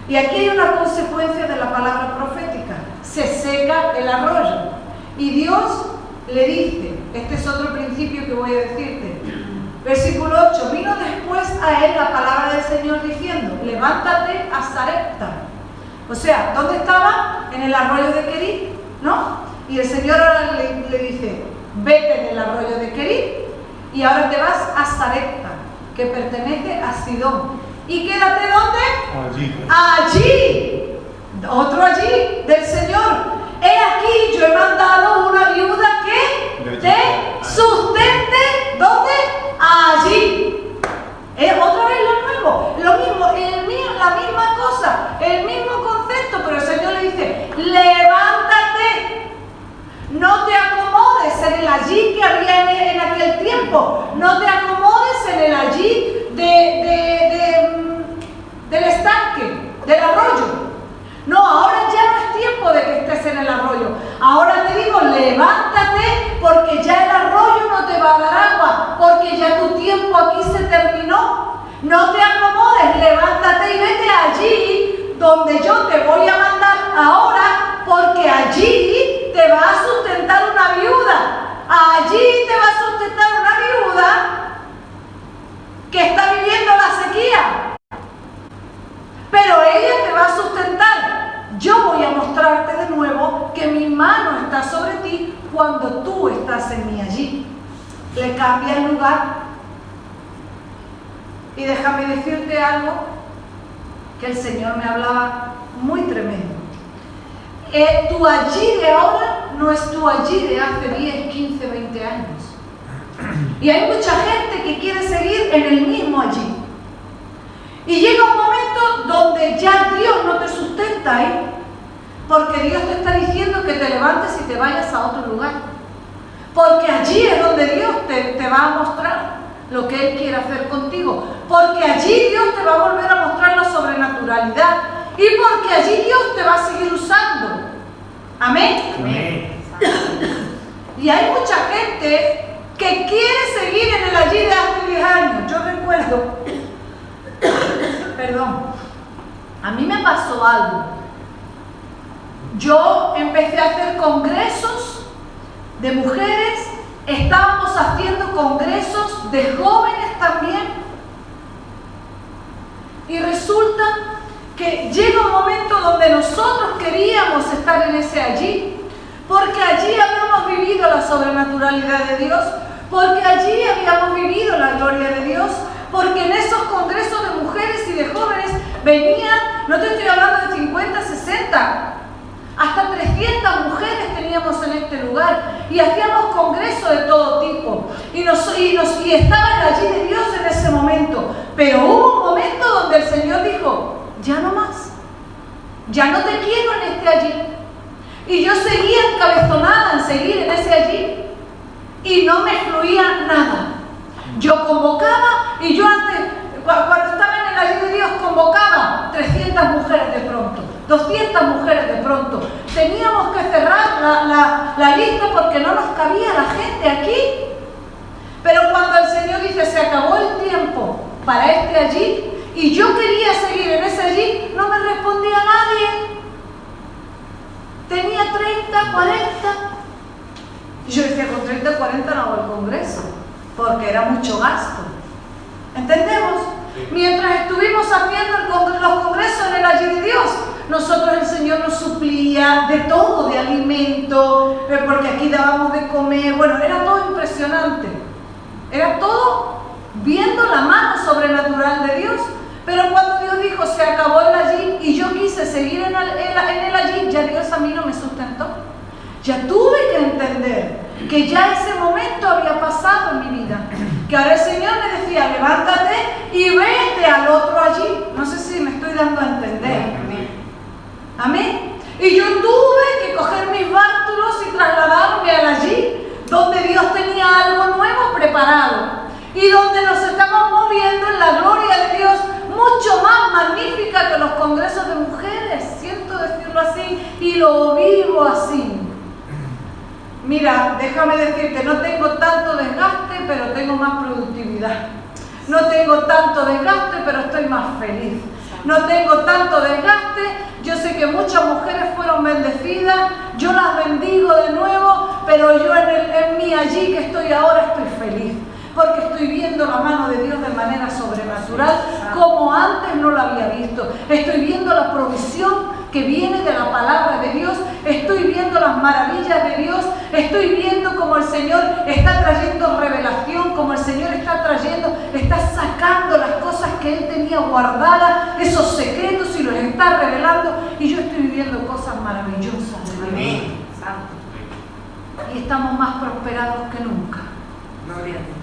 Speaker 1: Y aquí hay una consecuencia de la palabra profética. Se seca el arroyo. Y Dios le dice, este es otro principio que voy a decirte. Versículo 8, vino después a él la palabra del Señor diciendo, levántate a Sarepta. O sea, ¿dónde estaba? En el arroyo de Kerit, ¿no? Y el Señor ahora le dice, vete del arroyo de Kerit y ahora te vas a Sarepta, que pertenece a Sidón. ¿Y quédate dónde? Allí. Otro allí del Señor. He aquí, yo he mandado una viuda que te sustente. ¿Dónde? Allí. Otra vez lo mismo, la misma cosa, el mismo concepto, pero el Señor le dice, levántate, no te acomodes en el allí que había en aquel tiempo, no te acomodes en el allí del estanque, del arroyo. No, ahora ya no es tiempo de que estés en el arroyo. Ahora te digo, levántate, porque ya el arroyo no te va a dar agua, porque ya tu tiempo aquí se terminó. No te acomodes, levántate y vete allí donde yo te voy a mandar ahora, porque allí te va a sustentar una viuda. Allí te va a sustentar una viuda que está viviendo la sequía. Pero ella te va a sustentar. Yo voy a mostrarte de nuevo que mi mano está sobre ti cuando tú estás en mí allí. Le cambia el lugar. Y déjame decirte algo que el Señor me hablaba muy tremendo. Tu allí de ahora no es tu allí de hace 10, 15, 20 años. Y hay mucha gente que quiere seguir en el mismo allí. Y llega un momento donde ya Dios no te sustenta ahí, porque Dios te está diciendo que te levantes y te vayas a otro lugar, porque allí es donde Dios te va a mostrar lo que Él quiere hacer contigo, porque allí Dios te va a volver a mostrar la sobrenaturalidad y porque allí Dios te va a seguir usando. Amén.
Speaker 2: Amén.
Speaker 1: Y hay mucha gente que quiere seguir en el allí de hace 10 años. Yo recuerdo, perdón, a mí me pasó algo. Yo empecé a hacer congresos de mujeres, estábamos haciendo congresos de jóvenes también. Y resulta que llega un momento donde nosotros queríamos estar en ese allí, porque allí habíamos vivido la sobrenaturalidad de Dios, porque allí habíamos vivido la gloria de Dios, porque en esos congresos de mujeres y de jóvenes venían, no te estoy hablando de 50, 60, hasta 300 mujeres teníamos en este lugar y hacíamos congresos de todo tipo y estaban allí de Dios en ese momento, pero hubo un momento donde el Señor dijo, ya no más, ya no te quiero en este allí. Y yo seguía encabezonada en seguir en ese allí y no me fluía nada. Yo convocaba y yo antes, cuando estaba en el allí de Dios, convocaba 300 mujeres de pronto, 200 mujeres de pronto. Teníamos que cerrar la lista porque no nos cabía la gente aquí. Pero cuando el Señor dice, se acabó el tiempo para este allí, y yo quería seguir en ese allí, no me respondía nadie. Tenía 30, 40. Y yo decía, con 30, 40 no hago el congreso, porque era mucho gasto. ¿Entendemos? Sí. Mientras estuvimos haciendo los congresos en el allí de Dios, nosotros el Señor nos suplía de todo, de alimento, porque aquí dábamos de comer. Bueno, era todo impresionante. Era todo viendo la mano sobrenatural de Dios. Pero cuando Dios dijo, se acabó el allí, y yo quise seguir en el allí, ya Dios a mí no me sustentó. Ya tuve que entender que ya ese momento había pasado en mi vida. Que ahora el Señor me decía, levántate y vete al otro allí. No sé si me estoy dando a entender. Amén. Y yo tuve que coger mis bártulos y trasladarme al allí, donde Dios tenía algo nuevo preparado. Y donde nos estamos moviendo en la gloria de Dios, mucho más magnífica que los congresos de mujeres, siento decirlo así, y lo vivo así. Mira, déjame decirte, no tengo tanto desgaste, pero tengo más productividad. No tengo tanto desgaste, pero estoy más feliz. No tengo tanto desgaste, yo sé que muchas mujeres fueron bendecidas, yo las bendigo de nuevo, pero yo en mí allí que estoy ahora estoy feliz. Porque estoy viendo la mano de Dios de manera sobrenatural, como antes no la había visto. Estoy viendo la provisión que viene de la palabra de Dios. Estoy viendo las maravillas de Dios. Estoy viendo cómo el Señor está trayendo revelación, como el Señor está sacando las cosas que Él tenía guardadas, esos secretos, y los está revelando. Y yo estoy viviendo cosas maravillosas de Dios.
Speaker 2: Amén.
Speaker 1: Y estamos más prosperados que nunca.
Speaker 2: Gloria a Dios.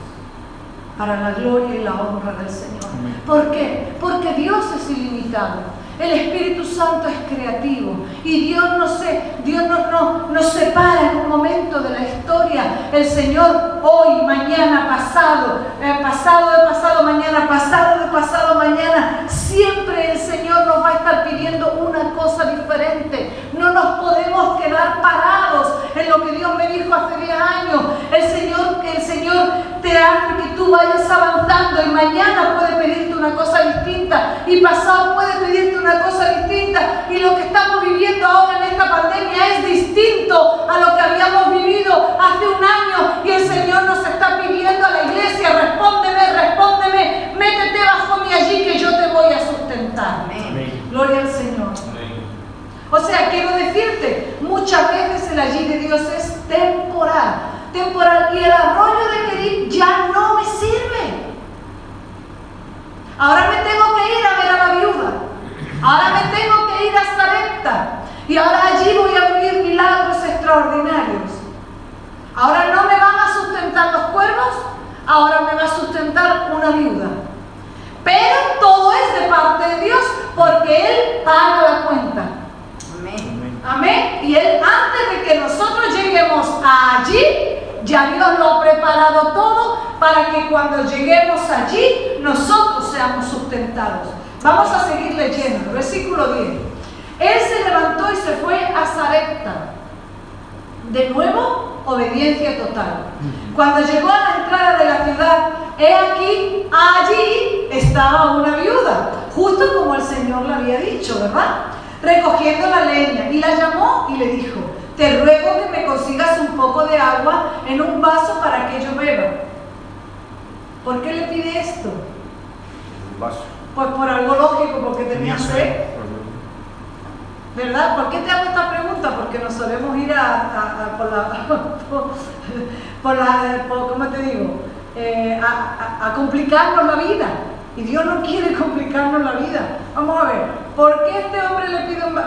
Speaker 1: Para la gloria y la honra del Señor. ¿Por qué? Porque Dios es ilimitado. El Espíritu Santo es creativo y Dios nos separa en un momento de la historia. El Señor hoy, mañana, pasado de pasado mañana, pasado de pasado mañana, siempre el Señor nos va a estar pidiendo una cosa diferente. No nos podemos quedar parados en lo que Dios me dijo hace 10 años. El Señor te hace que tú vayas avanzando y mañana puede pedirte una cosa distinta y pasado puede pedirte una cosa distinta, y lo que estamos viviendo ahora en esta pandemia es distinto a lo que habíamos vivido hace un año, y el Señor nos está pidiendo a la iglesia, respóndeme, métete bajo mí allí que yo te voy a sustentar. Amén. Gloria al Señor. Amén. O sea, quiero decirte, muchas veces el allí de Dios es temporal, y el arroyo de Querib ya no me sirve. Ahora me tengo que ir a ver a la viuda. Ahora me tengo que ir a Sarepta. Y ahora allí voy a vivir milagros extraordinarios. Ahora no me van a sustentar los cuervos, ahora me va a sustentar una viuda. Pero todo es de parte de Dios, porque Él paga la cuenta.
Speaker 2: Amén.
Speaker 1: Amén. Y Él, antes de que nosotros lleguemos allí, ya Dios lo ha preparado todo para que cuando lleguemos allí, nosotros seamos sustentados. Vamos a seguir leyendo. Versículo 10. Él se levantó y se fue a Sarepta. De nuevo, obediencia total. Cuando llegó a la entrada de la ciudad, he aquí, allí estaba una viuda, justo como el Señor le había dicho, ¿verdad? Recogiendo la leña, y la llamó y le dijo: te ruego que me consigas un poco de agua en un vaso para que yo beba. ¿Por qué le pide esto?
Speaker 2: Un vaso.
Speaker 1: Pues por algo lógico, porque tenía sed. ¿Verdad? ¿Por qué te hago esta pregunta? Porque nos solemos ir ¿cómo te digo? A complicarnos la vida. Y Dios no quiere complicarnos la vida. Vamos a ver, ¿por qué este hombre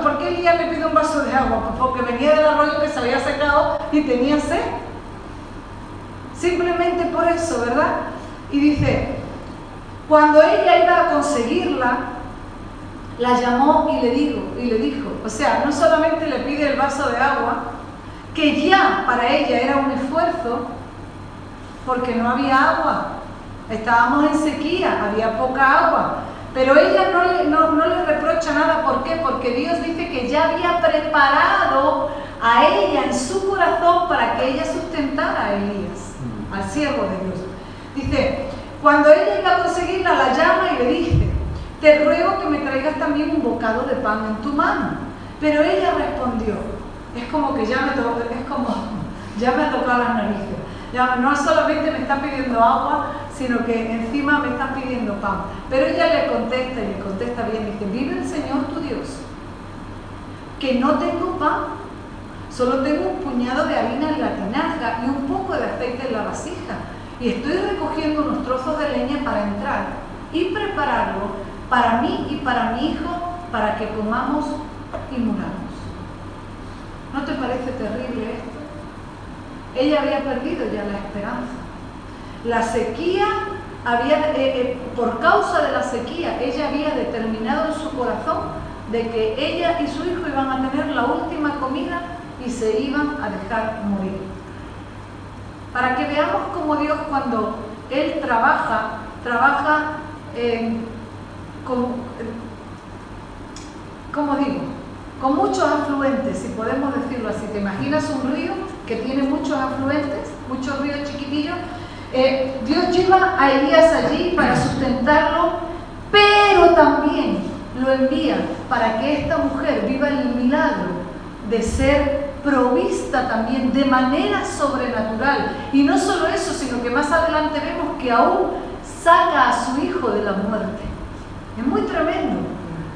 Speaker 1: por qué Elías le pide un vaso de agua? Pues porque venía del arroyo que se había secado y tenía sed. Simplemente por eso, ¿verdad? Y dice, cuando ella iba a conseguirla, la llamó y le dijo, o sea, no solamente le pide el vaso de agua, que ya para ella era un esfuerzo, porque no había agua, estábamos en sequía, había poca agua, pero ella no le reprocha nada. ¿Por qué? Porque Dios dice que ya había preparado a ella en su corazón para que ella sustentara a Elías, al siervo de Dios. Dice, cuando ella iba a conseguirla, la llama y le dice: te ruego que me traigas también un bocado de pan en tu mano. Pero ella respondió, es como que ya me ha tocado las narices. Ya no solamente me está pidiendo agua, sino que encima me está pidiendo pan. Pero ella le contesta, y le contesta bien, dice: vive el Señor tu Dios, que no tengo pan, solo tengo un puñado de harina en la tinaja y un poco de aceite en la vasija. Y estoy recogiendo unos trozos de leña para entrar y prepararlo para mí y para mi hijo, para que comamos y muramos. ¿No te parece terrible esto? Ella había perdido ya la esperanza. La sequía por causa de la sequía, ella había determinado en su corazón de que ella y su hijo iban a tener la última comida y se iban a dejar morir. Para que veamos cómo Dios, cuando Él trabaja con muchos afluentes, si podemos decirlo así. ¿Te imaginas un río que tiene muchos afluentes, muchos ríos chiquitillos? Dios lleva a Elías allí para sustentarlo, pero también lo envía para que esta mujer viva el milagro de ser provista también de manera sobrenatural. Y no solo eso, sino que más adelante vemos que aún saca a su hijo de la muerte. Es muy tremendo.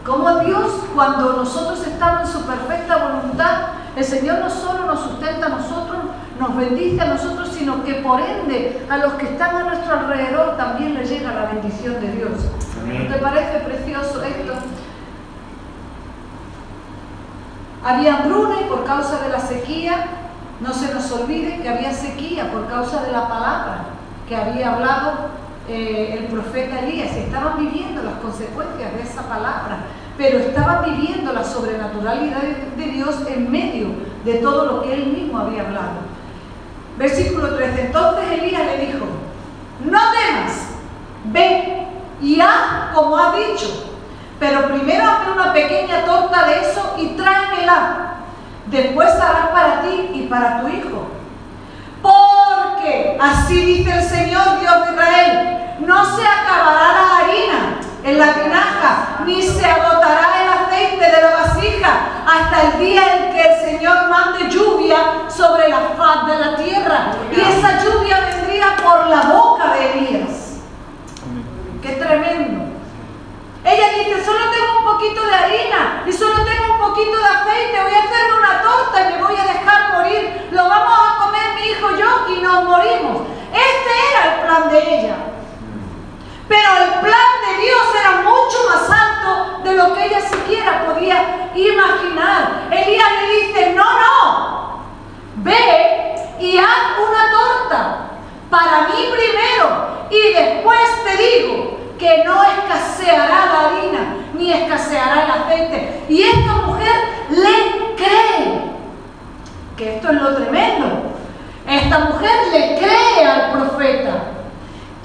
Speaker 1: Como Dios, cuando nosotros estamos en su perfecta voluntad, el Señor no solo nos sustenta a nosotros, nos bendice a nosotros, sino que por ende a los que están a nuestro alrededor también les llega la bendición de Dios.
Speaker 2: Amén.
Speaker 1: ¿No te parece precioso esto? Había hambruna y por causa de la sequía, no se nos olvide que había sequía por causa de la palabra que había hablado el profeta Elías. Estaban viviendo las consecuencias de esa palabra, pero estaban viviendo la sobrenaturalidad de Dios en medio de todo lo que él mismo había hablado. Versículo 13. Entonces Elías le dijo: no temas, ve y haz como has dicho, pero primero hazme una pequeña torta de eso y tráemela. Después harás para ti y para tu hijo. Porque así dice el Señor Dios de Israel: no se acabará la harina en la tinaja, ni se agotará el aceite de la vasija, hasta el día en que el Señor mande lluvia sobre la faz de la tierra. Y esa lluvia vendría por la boca de Elías. ¡Qué tremendo! Ella dice: solo tengo un poquito de harina y solo tengo un poquito de aceite, voy a hacerme una torta y me voy a dejar morir, lo vamos a comer mi hijo y yo y nos morimos. Este era el plan de ella. Pero el plan de Dios era mucho más alto de lo que ella siquiera podía imaginar. Elías le dice: no, ve y haz una torta para mí primero y después te digo que no escaseará la harina ni escaseará se hará el aceite. Y esta mujer le cree, que esto es lo tremendo. Esta mujer le cree al profeta.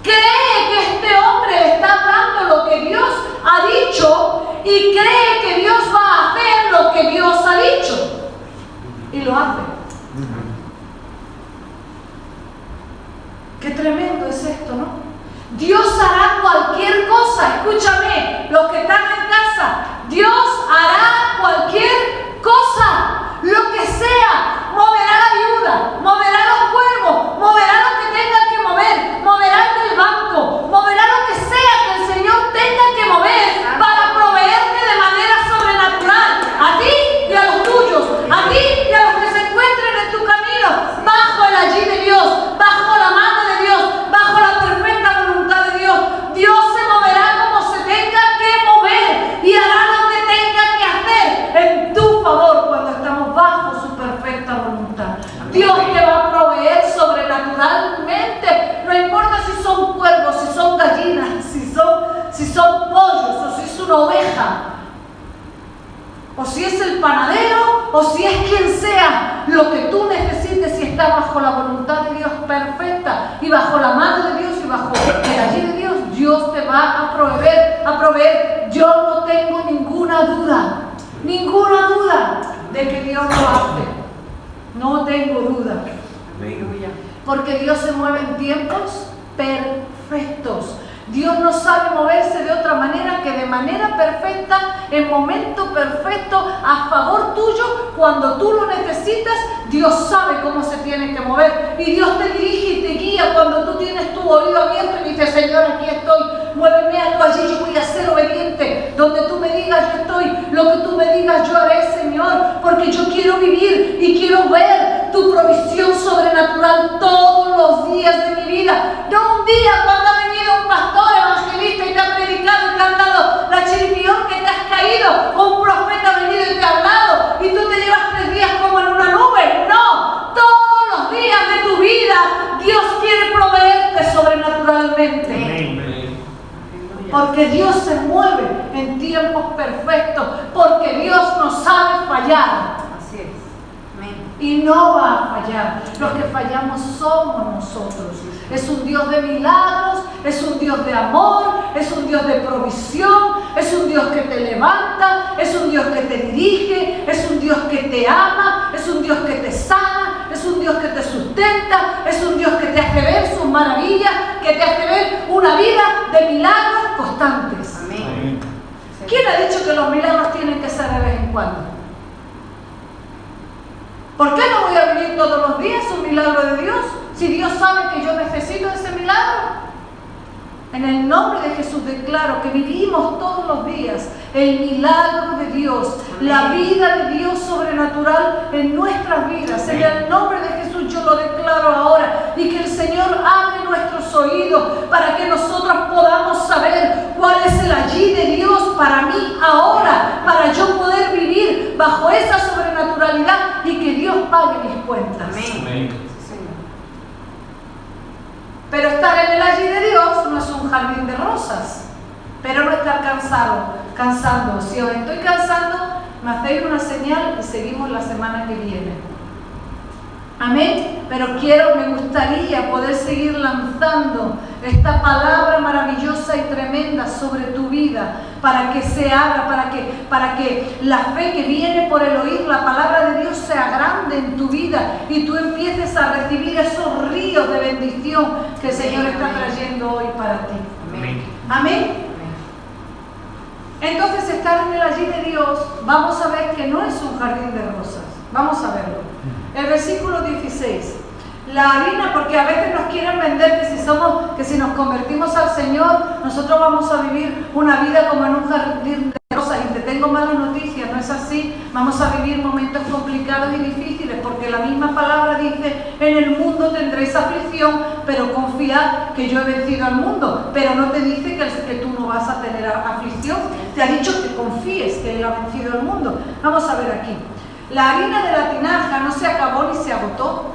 Speaker 1: Cree que este hombre le está dando lo que Dios ha dicho y cree que Dios va a hacer lo que Dios ha dicho. Y lo hace. Qué tremendo es esto, ¿no? Dios hará cualquier cosa. Escúchame, los que están en casa. Dios hará cualquier cosa, lo que sea. Moverá la viuda, moverá los cuervos, moverá lo que tenga que mover, moverá el del banco, moverá lo que sea que el Señor tenga que mover para proveerte de manera sobrenatural a ti y a los tuyos, a ti y a los que se encuentren en tu camino, bajo el allí de Dios, bajo la mano de Dios, bajo la perfecta voluntad de Dios. Dios se moverá como se tenga que mover y hará lo que tenga que hacer en tu favor cuando estamos bajo su perfecta voluntad. Dios te va a proveer sobrenaturalmente, no importa si son cuervos, si son gallinas, si son pollos o si es una oveja, o si es el panadero, o si es quien sea, lo que tú necesites, si está bajo la voluntad de Dios perfecta y bajo la mano de Dios y bajo el allí de Dios, Dios te va a proveer. Yo no tengo ninguna duda de que Dios lo hace. No tengo duda. Porque Dios se mueve en tiempos perfectos. Dios no sabe moverse de otra manera que de manera perfecta, en momento perfecto, a favor tuyo, cuando tú lo necesitas. Dios sabe cómo se tiene que mover y Dios te dirige y te guía cuando tú tienes tu oído abierto y dices: Señor, aquí estoy, muéveme a tú allí, yo voy a ser obediente. Donde tú me digas, yo estoy. Lo que tú me digas, yo haré, Señor, porque yo quiero vivir y quiero ver tu provisión sobrenatural todos los días de mi vida. No un día cuando ha venido un pastor evangelista y te ha predicado y te han dado la chiripión que te has caído, o un profeta ha venido y te ha hablado y tú te llevas 3 días como en una nube. No, todos los días de tu vida Dios quiere proveerte sobrenaturalmente. Porque Dios se mueve en tiempos perfectos, porque Dios no sabe fallar.
Speaker 3: Así es. Amén.
Speaker 1: Y no va a fallar. Los que fallamos somos nosotros. Es un Dios de milagros, es un Dios de amor, es un Dios de provisión, es un Dios que te levanta, es un Dios que te dirige, es un Dios que te ama, es un Dios que te sana, es un Dios que te sustenta, es un Dios que te hace ver sus maravillas, que te hace ver una vida de milagros constantes.
Speaker 3: Amén.
Speaker 1: ¿Quién ha dicho que los milagros tienen que ser de vez en cuando? ¿Por qué no voy a vivir todos los días un milagro de Dios? Si Dios sabe que yo necesito ese milagro. En el nombre de Jesús declaro que vivimos todos los días el milagro de Dios, la vida de Dios sobrenatural en nuestras vidas. En el nombre de Jesús yo lo declaro ahora, y que el Señor abre nuestros oídos para que nosotros podamos saber cuál es el allí de Dios para mí ahora, para yo poder vivir bajo esa sobrenaturalidad y que Dios pague mis cuentas.
Speaker 3: Amén.
Speaker 1: Pero estar en el allí de Dios no es un jardín de rosas. Pero no estar cansando. Si os estoy cansando, me hacéis una señal y seguimos la semana que viene. Amén. Pero me gustaría poder seguir lanzando esta palabra maravillosa y tremenda sobre tu vida, para que se abra, para que la fe que viene por el oír la palabra de Dios sea grande en tu vida y tú empieces a recibir esos ríos de bendición que el Señor está trayendo hoy para ti.
Speaker 3: Amén.
Speaker 1: Amén. Entonces, estar en el allí de Dios, vamos a ver que no es un jardín de rosas. Vamos a verlo. El versículo 16. La harina, porque a veces nos quieren vender que si nos convertimos al Señor, nosotros vamos a vivir una vida como en un jardín de rosas. Y te tengo malas noticias, no es así. Vamos a vivir momentos complicados y difíciles, porque la misma palabra dice: en el mundo tendréis aflicción, pero confiad que yo he vencido al mundo. Pero no te dice que tú no vas a tener aflicción. Te ha dicho que confíes que Él ha vencido al mundo. Vamos a ver aquí. La harina de la tinaja no se acabó ni se agotó.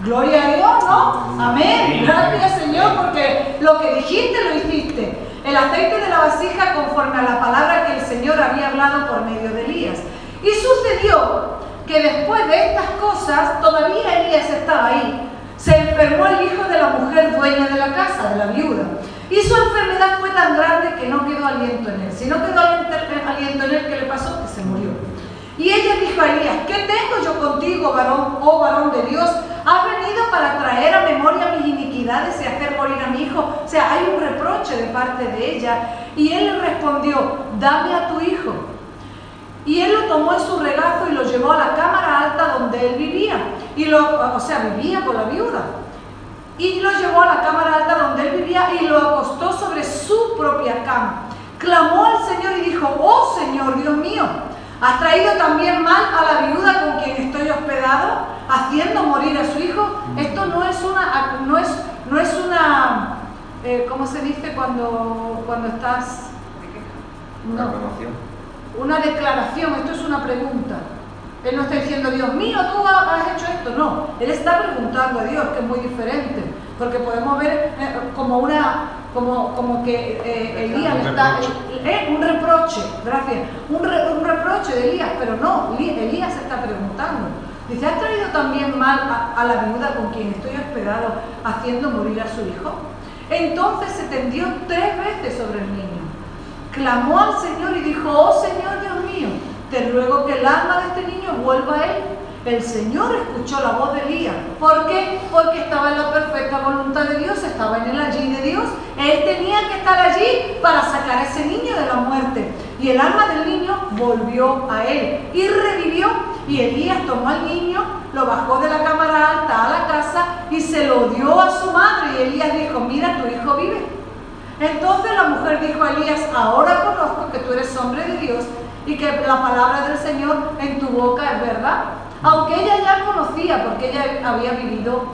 Speaker 1: Gloria a Dios, ¿no? Amén. Gracias, Señor, porque lo que dijiste lo hiciste. el aceite de la vasija conforme a la palabra que el Señor había hablado por medio de Elías. Y sucedió que después de estas cosas, todavía Elías estaba ahí. Se enfermó el hijo de la mujer dueña de la casa, de la viuda. Y su enfermedad fue tan grande que no quedó aliento en él. Si no quedó aliento en él, ¿qué le pasó? Que se murió. Y ella dijo a Elías: ¿qué tengo yo contigo, varón, oh varón de Dios? ¿Has venido para traer a memoria mis iniquidades y hacer morir a mi hijo? O sea, hay un reproche de parte de ella. Y él le respondió: dame a tu hijo. Y él lo tomó en su regazo y lo llevó a la cámara alta donde él vivía. Vivía con la viuda. Y lo llevó a la cámara alta donde él vivía y lo acostó sobre su propia cama. Clamó al Señor y dijo: oh Señor, Dios mío, ¿has traído también mal a la viuda con quien estoy hospedado, haciendo morir a su hijo? Esto no es una, ¿cómo se dice cuando estás? No, una declaración, esto es una pregunta. Él no está diciendo: Dios mío, tú has hecho esto. No, él está preguntando a Dios, que es muy diferente, porque podemos ver como que Elías está, un reproche, gracias, un reproche de Elías, pero no, Elías está preguntando. Dice: ¿has traído también mal a la viuda con quien estoy hospedado, haciendo morir a su hijo? Entonces se tendió 3 veces sobre el niño, clamó al Señor y dijo: oh Señor, Dios mío, te ruego que el alma de este niño vuelva a él. El Señor escuchó la voz de Elías. ¿Por qué? Porque estaba en la perfecta voluntad de Dios, estaba en el allí de Dios. Él tenía que estar allí para sacar a ese niño de la muerte. Y el alma del niño volvió a él y revivió. Y Elías tomó al niño, lo bajó de la cámara alta a la casa y se lo dio a su madre. Y Elías dijo: mira, tu hijo vive. Entonces la mujer dijo a Elías: ahora conozco que tú eres hombre de Dios y que la palabra del Señor en tu boca es verdad. Aunque ella ya conocía, porque ella había vivido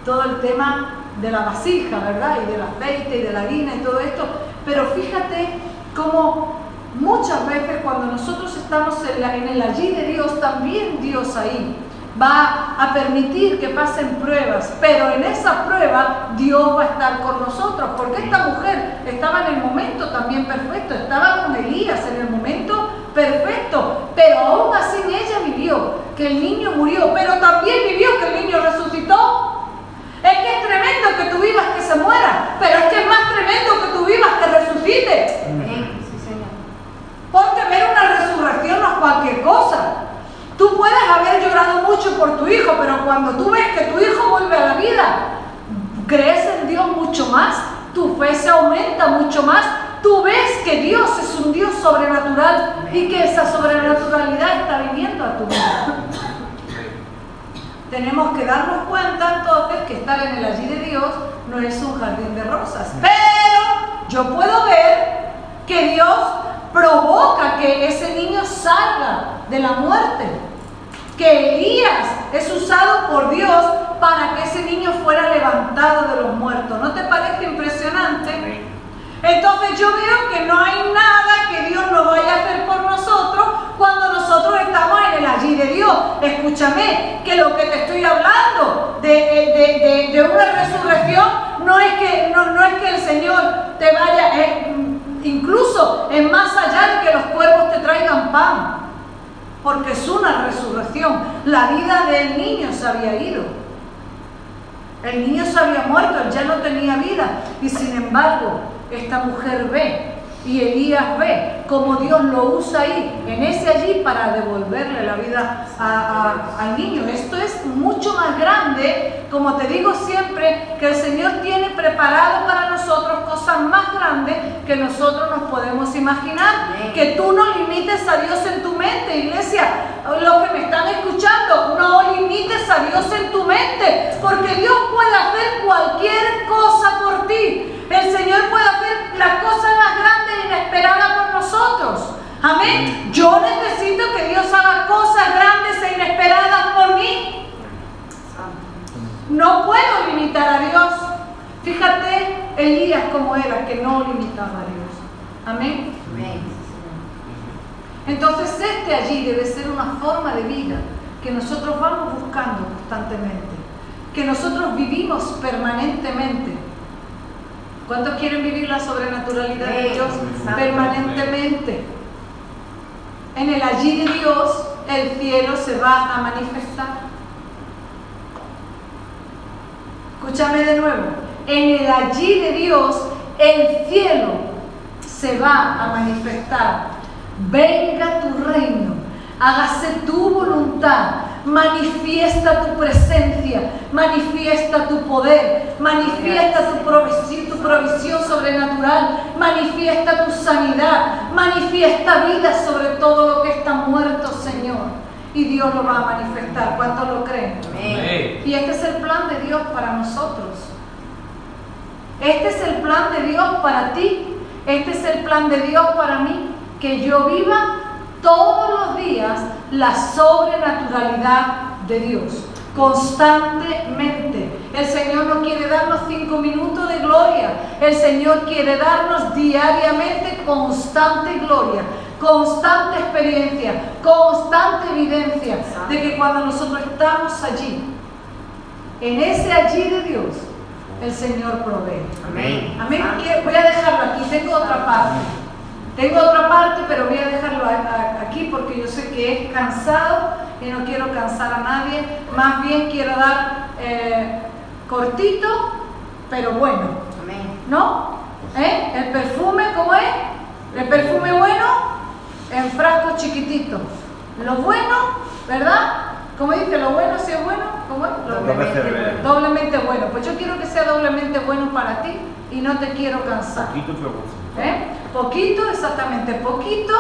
Speaker 1: todo el tema de la vasija, ¿verdad? Y del aceite y de la harina y todo esto. Pero fíjate cómo muchas veces cuando nosotros estamos en el allí de Dios, también Dios ahí va a permitir que pasen pruebas, pero en esas pruebas Dios va a estar con nosotros, porque esta mujer estaba en el momento también perfecto, estaba con Elías en el momento perfecto, pero aún así ella vivió que el niño murió, pero también vivió que el niño resucitó. Es que es tremendo que tú vivas que se muera, pero es que es más tremendo que tú vivas que resucite.
Speaker 3: Sí, Señor.
Speaker 1: Porque ver una resurrección no es cualquier cosa. Tú puedes haber llorado mucho por tu hijo, pero cuando tú ves que tu hijo vuelve a la vida, crees en Dios mucho más, tu fe se aumenta mucho más, tú ves que Dios es un Dios sobrenatural y que esa sobrenaturalidad está viniendo a tu vida. Tenemos que darnos cuenta entonces que estar en el allí de Dios no es un jardín de rosas, pero yo puedo ver que Dios provoca que ese niño salga de la muerte, que Elías es usado por Dios para que ese niño fuera levantado de los muertos. ¿No te parece impresionante? Entonces yo veo que no hay nada que Dios no vaya a hacer por nosotros cuando nosotros estamos en el allí de Dios. Escúchame, que lo que te estoy hablando de una resurrección no es que el Señor te vaya, incluso es más allá de que los cuervos te traigan pan, porque es una resurrección. La vida del niño se había ido, el niño se había muerto, él ya no tenía vida, y sin embargo esta mujer ve y Elías ve cómo Dios lo usa ahí, en ese allí, para devolverle la vida al niño. Esto es mucho más grande, como te digo siempre, que el Señor tiene preparado para nosotros cosas más grandes que nosotros nos podemos imaginar. Que tú no limites a Dios en tu mente, iglesia. Los que me están escuchando, no limites a Dios en tu mente, porque Dios puede hacer cualquier cosa por ti. El Señor puede hacer las cosas más grandes e inesperadas por nosotros. Amén. Yo necesito que Dios haga cosas grandes e inesperadas por mí. No puedo limitar a Dios. Fíjate Elías como era, que no limitaba a Dios. Amén. Entonces allí debe ser una forma de vida que nosotros vamos buscando constantemente, que nosotros vivimos permanentemente. ¿Cuántos quieren vivir la sobrenaturalidad de
Speaker 3: Amén.
Speaker 1: Dios
Speaker 3: Amén.
Speaker 1: permanentemente? En el allí de Dios, el cielo se va a manifestar. Escúchame de nuevo. En el allí de Dios, el cielo se va a manifestar. Venga tu reino, hágase tu voluntad, manifiesta tu presencia, manifiesta tu poder, manifiesta tu provisión sobrenatural, manifiesta tu sanidad, manifiesta vida sobre todo lo que está muerto, Señor. Y Dios lo va a manifestar. ¿Cuántos lo creen?
Speaker 3: Amén.
Speaker 1: Y este es el plan de Dios para nosotros. Este es el plan de Dios para ti. Este es el plan de Dios para mí. Que yo viva todos los días la sobrenaturalidad de Dios. Constantemente. El Señor no quiere darnos 5 minutos de gloria. El Señor quiere darnos diariamente constante gloria, constante experiencia, constante evidencia de que cuando nosotros estamos allí, en ese allí de Dios, el Señor provee.
Speaker 3: Amén.
Speaker 1: Amén. Voy a dejarlo aquí. Tengo otra parte. Pero voy a dejarlo aquí porque yo sé que es cansado y no quiero cansar a nadie. Más bien quiero dar cortito, pero bueno.
Speaker 3: Amén.
Speaker 1: ¿No? El perfume, ¿cómo es? El perfume bueno en frasco chiquitito. Lo bueno, ¿verdad? ¿Cómo dice? Lo bueno, si es bueno, ¿cómo es?
Speaker 2: Doblemente bueno.
Speaker 1: Doblemente bueno. Pues yo quiero que sea doblemente bueno para ti y no te quiero cansar.
Speaker 2: Poquito pero bueno.
Speaker 1: Poquito, exactamente, poquito,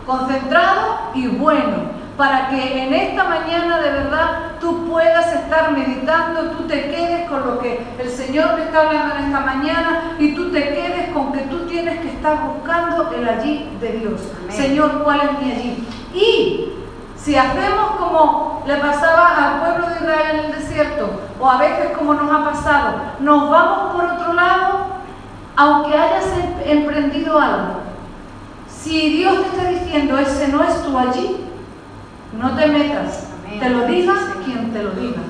Speaker 1: concentrado y bueno. Para que en esta mañana de verdad tú puedas estar meditando, tú te quedes con lo que el Señor te está hablando en esta mañana y tú te quedes con que tú tienes que estar buscando el allí de Dios.
Speaker 3: Amén.
Speaker 1: Señor, ¿cuál es mi allí? Y si hacemos como le pasaba al pueblo de Israel en el desierto, o a veces como nos ha pasado, nos vamos por otro lado, aunque hayas emprendido algo. Si Dios te está diciendo, ese no es tu allí, no te metas.
Speaker 3: Amén.
Speaker 1: Te lo diga quien te lo diga.